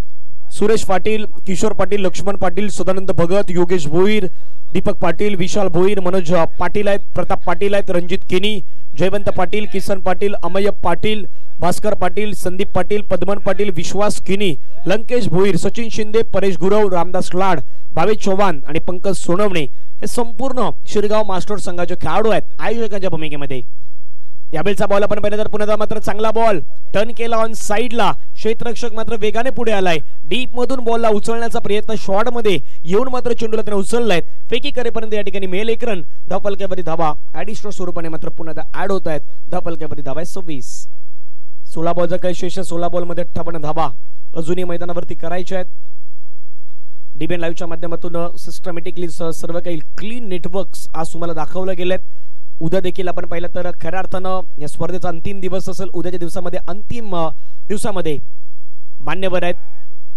सुरेश पाटील, किशोर पाटील, लक्ष्मण पाटील, सदानंद भगत, योगेश भोईर, दीपक पाटील, विशाल भोईर, मनोज पाटील आहेत, प्रताप पाटील आहेत, रणजित केनी, जयवंत पाटील, किसन पाटील, अमय पाटील, भास्कर पाटील, संदीप पाटील, पद्मन पाटील, विश्वास केनी, लंकेश भोईर, सचिन शिंदे, परेश गुरव, रामदास लाड, भावेश चव्हाण आणि पंकज सोनवणे हे संपूर्ण शिरगाव मास्टर संघाचे खेळाडू आहेत आयोजकांच्या भूमिकेमध्ये. यावेळचा बॉल आपण पाहिलं तर पुन्हा मात्र चांगला बॉल टर्न केला ऑन साइडला. क्षेत्ररक्षक मात्र वेगाने पुढे आलाय. डीप मधून बॉलला उचलण्याचा प्रयत्न शॉर्ट मध्ये येऊन मात्र चेंडूला त्याने उचललाय. फेकी करेपर्यंत या ठिकाणी मेल 1 रन. धावफलकावरती धावा ऍडिशनल स्वरूपाने मात्र पुन्हा ऍड होत आहेत. धावफलकावरती धावा 26. 16 बॉलचा काही शेष. 16 बॉल मध्ये 58 धावा अजूनही मैदानावरती करायच्या आहेत. डीबीएन लाईव्हच्या माध्यमातून सिस्टमॅटिकली सर्व काही क्लीन नेटवर्क्स आज तुम्हाला दाखवले गेलेत. उद्या देखील आपण पाहिलं तर खऱ्या अर्थानं या स्पर्धेचा अंतिम दिवस असेल. उद्याच्या दिवसामध्ये अंतिम दिवसामध्ये मान्यवर आहेत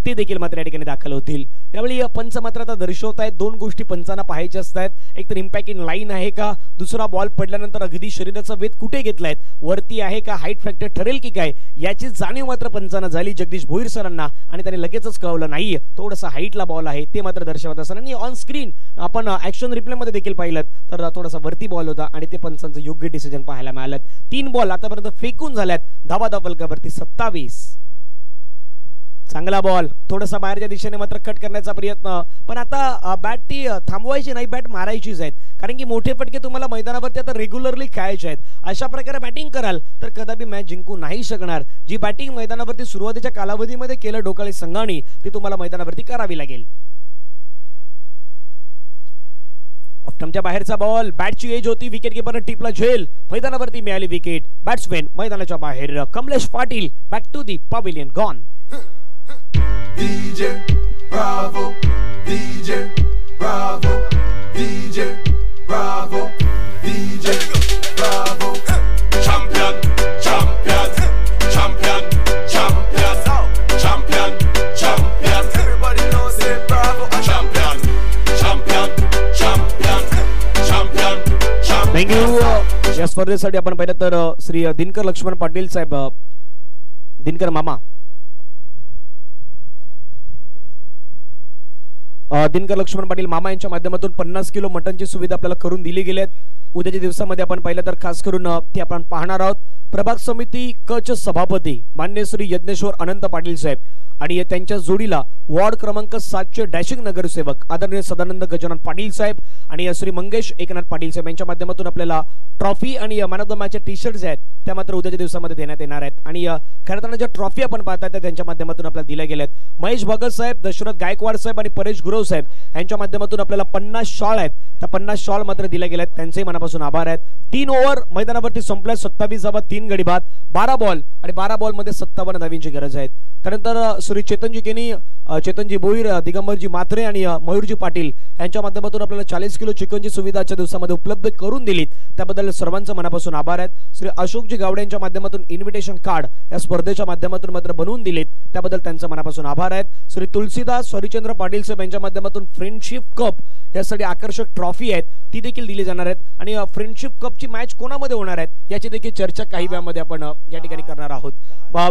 ते देखील मात्र या ठिकाणी दाखल होतील. यावेळी पंच मात्र आता दर्शवत आहेत दोन गोष्टी पंचांना पाहायच्या असतात. एक तर इम्पॅक्ट इन लाईन आहे का, दुसरा बॉल पडल्यानंतर अगदी शरीराचा वेध कुठे घेतलाय, वरती आहे का, हाईट फॅक्टर ठरेल की काय याची जाणीव मात्र पंचांना झाली जगदीश भोईर सरांना आणि त्यांनी लगेचच कळवलं नाही थोडासा हाईटला बॉल आहे ते मात्र दर्शवत असताना. आणि ऑन स्क्रीन आपण ऍक्शन रिप्ले मध्ये देखील पाहिलं तर थोडासा वरती बॉल होता आणि ते पंचांचं योग्य डिसिजन पाहायला मिळालं. 3 बॉल आतापर्यंत फेकून झाल्यात, धावा फलकावरती 27. चांगला बॉल, थोडासा बाहेरच्या दिशेने मात्र कट करण्याचा प्रयत्न, पण आता बॅट ती थांबवायची नाही, बॅट मारायचीच आहेत कारण की मोठे फटके तुम्हाला मैदानावरती आता रेग्युलरली खेळायचे आहेत. अशा प्रकारे बॅटिंग कराल तर कदापि मॅच जिंकू नाही शकणार. जी बॅटिंग मैदानावरती सुरुवातीच्या कालावधीमध्ये केलं डोकाळे संघाने ती तुम्हाला मैदानावरती करावी लागेल. ऑफ्टमच्या बाहेरचा बॉल, बॅटची एज होती, विकेट कीपरने टिपला झेल, मैदानावरती मिळाली विकेट. बॅट्समॅन मैदानाच्या बाहेर. Kamlesh Patil back to the pavilion gone. DJ Bravo, DJ Bravo, DJ Bravo, DJ Bravo. Champion, champion, champion, champion, champion, champion. Everybody knows it, Bravo. Champion, champion, champion, champion, champion. Thank you. या स्पर्धेसाठी आपण पाहिलं तर श्री दिनकर लक्ष्मण पाटील साहेब, दिनकर मामा, दिनकर लक्ष्मण पाटील मामा यांच्या माध्यमातून 50 किलो मटनची सुविधा आपल्याला करून दिली गेली आहे. उद्याच्या दिवसामध्ये आपण पाहिलं तर खास करून ती आपण पाहणार आहोत. प्रभाग समिती कच सभापती मान्य श्री यज्ञेश्वर अनंत पाटील साहेब आणि त्यांच्या जोडीला वॉर्ड क्रमांक 7चे डॅशिंग नगरसेवक आदरणीय सदानंद गजानन पाटील साहेब आणि श्री मंगेश एकनाथ पाटील साहेब यांच्या माध्यमातून आपल्याला ट्रॉफी आणि मॅन ऑफ द मॅचचे टी शर्ट्स आहेत त्या मात्र उद्याच्या दिवसामध्ये देण्यात येणार आहेत. आणि खरं तर ज्या ट्रॉफी आपण पाहतात त्या त्यांच्या माध्यमातून आपल्याला दिल्या गेल्या आहेत. महेश भगत साहेब, दशरथ गायकवाड साहेब आणि परेश गुरव साहेब यांच्या माध्यमातून आपल्याला 50 शॉल आहेत, त्या 50 शॉल मात्र दिल्या गेल्या आहेत, त्यांचेही मनापासून आभार आहेत. 3 ओव्हर मैदानावरती संपल्या, 27 धावा 3 गडी बाद, 12 बॉल आणि 12 बॉल मध्ये 57 धावींची गरज आहे. त्यानंतर श्री चेतनजी केनी, चेतनजी भोईर, दिगंबरजी मात्रे आणि मयूरजी पाटील यांच्या माध्यमातून आपल्याला 40 किलो चिकनची सुविधा आजच्या दिवसामध्ये उपलब्ध करून दिलीत त्याबद्दल सर्वांचं मनापासून आभार आहेत. श्री अशोकजी गावडे यांच्या माध्यमातून इन्व्हिटेशन कार्ड या स्पर्धेच्या माध्यमातून मात्र बनवून दिलेत त्याबद्दल त्यांचं मनापासून आभार आहेत. श्री तुलसीदास हरिचंद्र पाटील साहेब यांच्या माध्यमातून फ्रेंडशिप कप यासाठी आकर्षक ट्रॉफी आहेत ती देखील दिली जाणार आहेत. आणि फ्रेंडशिप कपची मॅच कोणामध्ये होणार आहेत याची देखील चर्चा काही वेळामध्ये आपण या ठिकाणी करणार आहोत.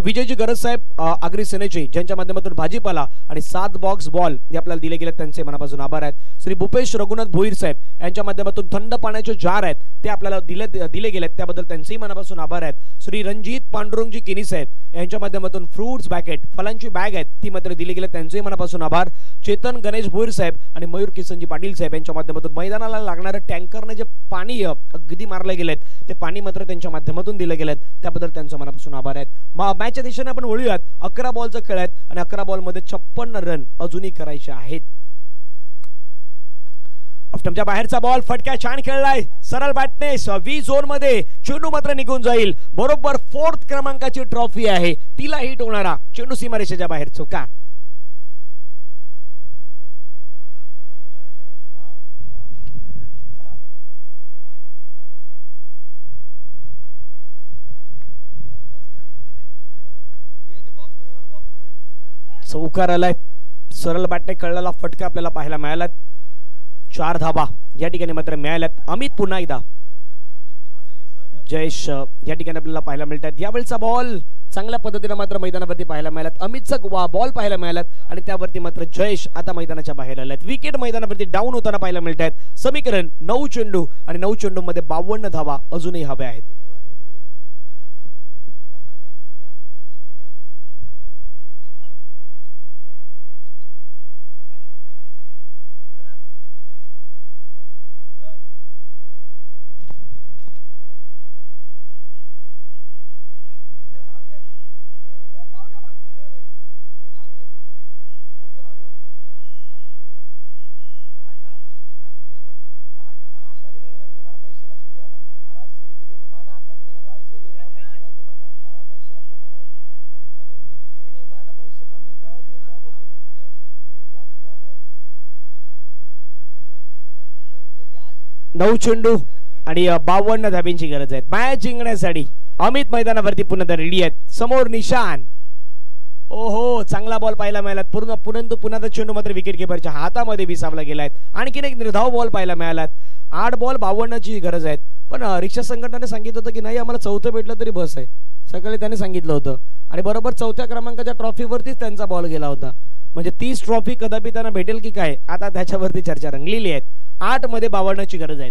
विजयजी गरज साहेब आगरी सेनेचे ज्यांच्या माध्यमातून भाजीपाला आणि 7 बॉक्स बॉल जे आपल्याला दिले गेले त्यांचे मनापासून आभार आहेत. श्री भूपेश रघुनाथ भोईर साहेब यांच्या माध्यमातून थंड पाण्याचे जार आहेत ते आपल्याला दिले गेलेत त्याबद्दल त्यांचेही मनापासून आभार आहेत. श्री रणजित पांडुरंगजी केनी साहेब यांच्या माध्यमातून फ्रुट्स बॅकेट फलांची बॅग आहेत ती मात्र दिली गेले त्यांचेही मनापासून आभार. चेतन गणेश भोईर साहेब आणि मयूर किसनजी पाटील साहेब यांच्या माध्यमातून मैदानाला लागणारे टँकरने जे पाणी अगदी मारले गेलेत ते पाणी मात्र त्यांच्या माध्यमातून दिले गेलेत त्याबद्दल त्यांच्या मनापासून आभार आहेत. मॅचच्या दिशेने आपण वळूयात. 11 बॉलचा खेळ आहेत आणि 11 बॉल मध्ये 56 रन अजूनही करायचे आहेत. ऑफ्टमच्या बाहेरचा बॉल, फटका छान खेळलाय सरळ बॅटने, व्ही झोन मध्ये चेंडू मात्र निघून जाईल. बरोबर 4th क्रमांकाची ट्रॉफी आहे तिला हिट होणारा चेंडू सीमारेषेच्या बाहेर चुका. चौकार आलाय, सरळ बॅटने कळलेला फटका आपल्याला पाहायला मिळाला. 4 धाबा या ठिकाणी मात्र मिळाल्यात. अमित पुन्हा एकदा जयेश या ठिकाणी आपल्याला पाहायला मिळतात. यावेळचा बॉल चांगल्या पद्धतीने मात्र मैदानावरती पाहायला मिळाल्यात. अमितचा बॉल पाहायला मिळाल्यात आणि त्यावरती मात्र जयेश आता मैदानाच्या बाहेर आल्यात. विकेट मैदानावरती डाऊन होताना पाहायला मिळत आहेत. समीकरण 9 चेंडू आणि 9 चेंडू मध्ये 52 धावा अजूनही हव्या आहेत. नऊ चेंडू आणि 52 धाब्यांची गरज आहे मॅच जिंकण्यासाठी. अमित मैदानावरती पुन्हा रेडी आहेत. समोर निशान, ओहो चांगला बॉल पाहायला मिळाला पुन्हा चेंडू मात्र विकेट किपरच्या हातामध्ये विसावला गेलाय. आणखीन एक निर्धाव बॉल पाहायला मिळाला. 8 बॉल 52ची गरज आहे. पण रिक्षा संघटनेने सांगितलं होतं की नाही आम्हाला चौथं भेटलं तरी बस आहे. सकाळी त्याने सांगितलं होतं आणि बरोबर 4थ्या क्रमांकाच्या ट्रॉफीवरतीच त्यांचा बॉल गेला होता. म्हणजे 30 ट्रॉफी कदापि त्यांना भेटेल की काय आता त्याच्यावरती चर्चा रंगलेली आहेत. 8 मध्ये 52ची गरज आहे.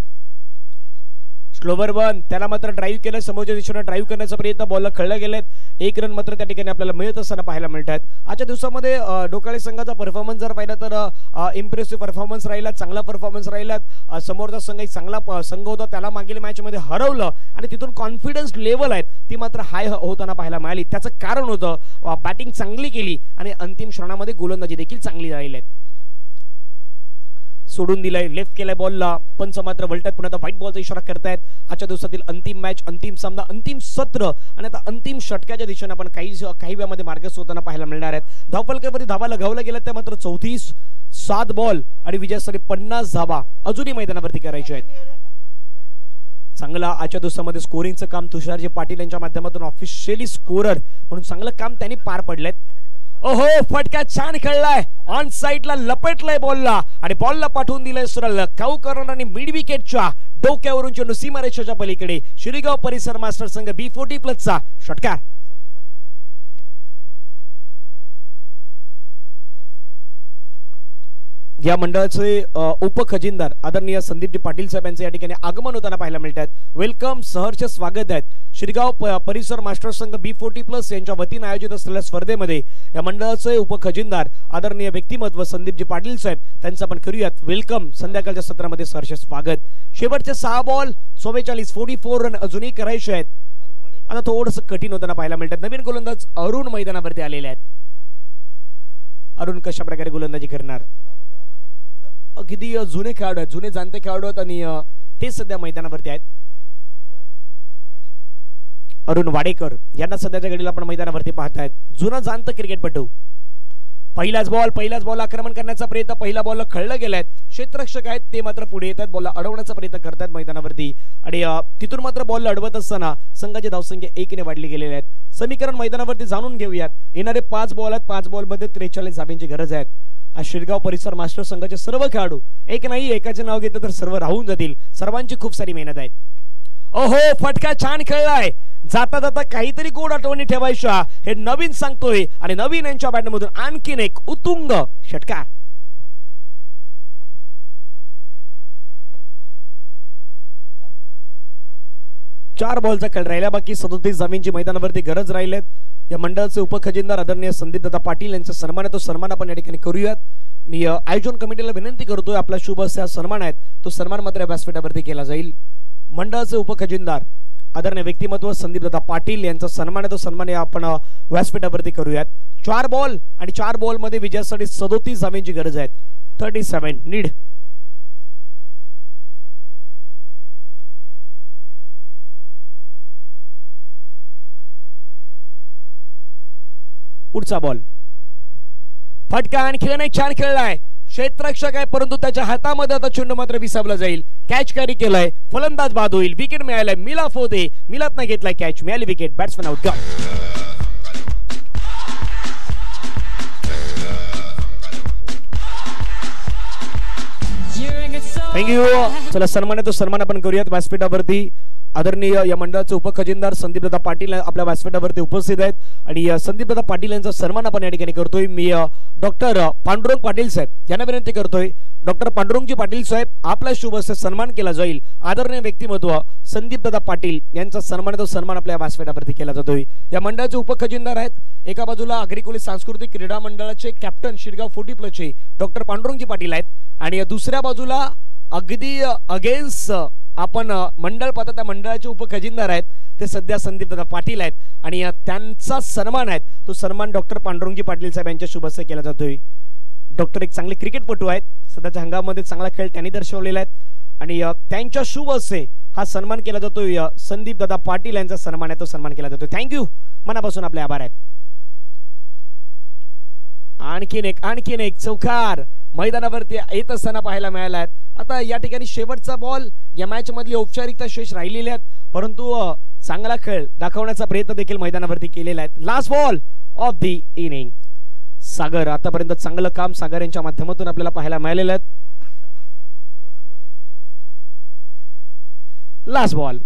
स्लोवर वन त्याला मात्र ड्राईव्ह केलं. समोरच्या दिशेने ड्राईव्ह करण्याचा प्रयत्न बॉलला खळलं गेलेत. 1 रन मात्र त्या ठिकाणी आपल्याला मिळत असताना पाहायला मिळत आहेत. आजच्या दिवसामध्ये डोकाळे संघाचा परफॉर्मन्स जर पाहिला तर इम्प्रेसिव्ह परफॉर्मन्स राहिला. चांगला परफॉर्मन्स राहिला. समोरचा संघ एक चांगला संघ होता त्याला मागील मॅच मध्ये हरवलं आणि तिथून कॉन्फिडन्स लेवल आहेत ती मात्र हाय होताना पाहायला मिळाली. त्याचं कारण होतं बॅटिंग चांगली केली आणि अंतिम क्षणामध्ये गोलंदाजी देखील चांगली राहिली आहे. सोडून दिलाय लेफ्ट केलाय बॉलला. पंच मात्र वलटत पुन्हा व्हाईट बॉलचा इशारा करतायत. आजच्या दिवसातील अंतिम मॅच अंतिम सामना अंतिम सत्र आणि आता अंतिम षटकाच्या दिशेने आपण काही वेळामध्ये मार्गस्थ होताना पाहायला मिळणार आहेत. धावफलकावरती धावा लगावल्या गेल्या त्या मात्र 34. 7 बॉल आणि विजयासाठी 50 धावा अजूनही मैदानावरती करायचे आहेत. चांगला आजच्या दिवसामध्ये स्कोरिंगचं काम तुषारजी पाटील यांच्या माध्यमातून ऑफिशियली स्कोरर म्हणून चांगलं काम त्यांनी पार पडलंय. ओहो फटका छान खेळलाय. ऑन साइडला लपेटलाय बॉलला आणि बॉलला पाठवून दिलंय सरळ काऊ करणार आणि मिड विकेटच्या डोक्यावरून चेंडू सीमारेषेच्या पलीकडे. शिरीगाव परिसर मास्टर संघ B40+ षटकार. या मंडळाचे उपखजिनदार आदरणीय संदीपजी पाटील साहेब यांचे या ठिकाणी आगमन होताना पाहायला मिळतात. वेलकम सहर्ष स्वागत आहेत. शिरगाव परिसर मास्टर संघ B40+ यांच्या वतीने आयोजित असलेल्या स्पर्धेमध्ये या मंडळाचे उपखजिनदार आदरणीय व्यक्तिमत्व संदीपजी पाटील साहेब त्यांचं आपण करूयात वेलकम. संध्याकाळच्या सत्रामध्ये सहर्ष स्वागत. शेवटचे 6 बॉल 44 रन अजूनही करायचे आहेत. आता थोडंसं कठीण होताना पाहायला मिळतात. नवीन गोलंदाज अरुण मैदानावरती आलेले आहेत. अरुण कशा प्रकारे गोलंदाजी करणार. किती जुने खेळाडू आहेत जुने जाणते खेळाडू आहेत आणि ते सध्या मैदानावरती आहेत. अरुण वाडेकर यांना सध्याच्या घडीला आपण मैदानावरती पाहतायत. जुना जाणतं क्रिकेटपटू. पहिलाच बॉल आक्रमण करण्याचा प्रयत्न पहिला बॉल खळलं गेलाय. क्षेत्ररक्षक आहेत ते मात्र पुढे येतात बॉलला अडवण्याचा प्रयत्न करतात मैदानावरती आणि तिथून मात्र बॉल अडवत असताना संघाची धावसंख्या 1 ने वाढली गेलेली आहेत. समीकरण मैदानावरती जाणून घेऊयात. येणारे 5 बॉल आहेत. 5 बॉलमध्ये 43 धावांची गरज आहे. आज शिरगाव परिसर मास्टर संघाचे सर्व खेळाडू एक नाही एकाचे नाव घेतलं तर सर्व राहून जातील. सर्वांची खूप सारी मेहनत आहे. ओहो फटका छान खेळलाय. जाता जाता काहीतरी गोड आठवणी ठेवायच्या हे नवीन सांगतोय आणि नवीन यांच्या बॅटमधून आणखीन एक उत्तुंग षटकार. चार बॉलचा खेळ राहिला बाकी 37 धावांची मैदानावरती गरज राहिलेत. या मंडळाचे उपखजिनदार आदरणीय संदीपदादा पाटील यांचा सन्मान आहे तो सन्मान आपण या ठिकाणी करूयात. मी आयोजन कमिटीला विनंती करतोय आपला शुभ असा सन्मान आहे तो सन्मान मात्र व्यासपीठावरती केला जाईल. मंडळाचे उपखजिनदार आदरणीय व्यक्तिमत्व संदीपदादा पाटील यांचा सन्मान आहे तो सन्मान आपण व्यासपीठावरती करूयात. 4 बॉल आणि 4 बॉल मध्ये विजयासाठी 37 धावांची गरज आहे. 37 नीड. पुढचा बॉल फटका आणखी नाही छान खेळलाय. क्षेत्ररक्षक आहे परंतु त्याच्या हातामध्ये आता चेंडू मात्र विसावला जाईल. कॅच कॅरी केलाय. फलंदाज बाद होईल. विकेट मिळालाय. मिलाफ होते. मिलाफने घेतलाय कॅच. मिळाली विकेट. Batsman out. थँक्यू. चला सन्मान आहे तो सन्मान आपण करूयात व्यासपीठावरती. आदरणीय या मंडळाचे उपखजिनदार संदीपदादा पाटील आपल्या व्यासपीठावरती उपस्थित आहेत आणि संदीपदादा पाटील यांचा सन्मान आपण या ठिकाणी करतोय. मी डॉक्टर पांडुरंग पाटील साहेब यांना विनंती करतोय. डॉक्टर पांडुरंगजी पाटील साहेब आपला शुभ असे सन्मान केला जाईल. आदरणीय व्यक्तिमत्व संदीपदादा पाटील यांचा सन्मान तो सन्मान आपल्या व्यासपीठावरती केला जातोय. या मंडळाचे उपखजिनदार आहेत. एका बाजूला अग्रिकोली सांस्कृतिक क्रीडा मंडळाचे कॅप्टन शिरगाव 40+ डॉक्टर पांडुरंगजी पाटील आहेत आणि दुसऱ्या बाजूला अगदी अगेन्स्ट आपण मंडळ पाहता त्या मंडळाचे उपखजिनदार आहेत ते सध्या संदीपदादा पाटील आहेत आणि त्यांचा सन्मान आहे तो सन्मान डॉक्टर पांडुरंगजी पाटील साहेब यांच्या शुभ हस्ते केला जातोय. डॉक्टर एक चांगले क्रिकेटपटू आहेत. सध्याच्या हंगामामध्ये चांगला खेळ त्यांनी दर्शवलेला आहे आणि त्यांच्या शुभ हस्ते हा सन्मान केला जातोय. संदीपदादा पाटील यांचा सन्मान आहे तो सन्मान केला जातोय. थँक्यू. मनापासून आपले आभार आहेत. आणखीन एक चौकार मैदानावरती येत असताना पाहायला मिळाला आहे. आता या ठिकाणी शेवटचा बॉल या मॅच मधली औपचारिकता शेष राहिलेली आहेत परंतु चांगला खेळ दाखवण्याचा प्रयत्न देखील मैदानावरती केलेला आहे. Last ball of the inning. Sagar आतापर्यंत चांगलं काम सागर यांच्या माध्यमातून आपल्याला पाहायला मिळालेलं आहे. लास्ट बॉल,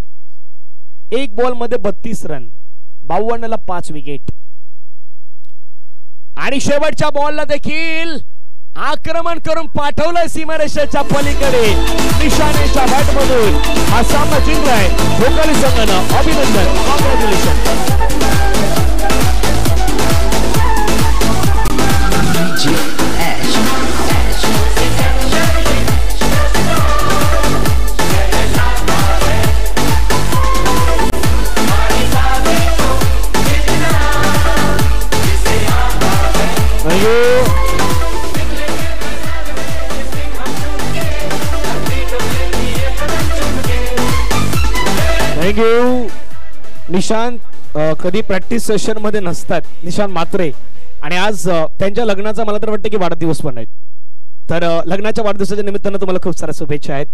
एक बॉल मध्ये 32 रन, 52 ला 5 विकेट. आणि शेवटच्या बॉलला देखील आक्रमण करून पाठवलंय सीमारेषेच्या पलीकडे. निशानेच्या बॅट मधून हा सामना जिंकलाय भोकाली संघानं. अभिनंदन, कॉंग्रॅच्युलेशन. थँक्यू. निशांत कधी प्रॅक्टिस सेशन मध्ये नसतात, निशांत मात्रे, आणि आज त्यांच्या लग्नाचा मला तर वाटतं की वाढदिवस पण आहे. तर लग्नाच्या वाढदिवसाच्या निमित्तानं तुम्हाला खूप साऱ्या शुभेच्छा आहेत.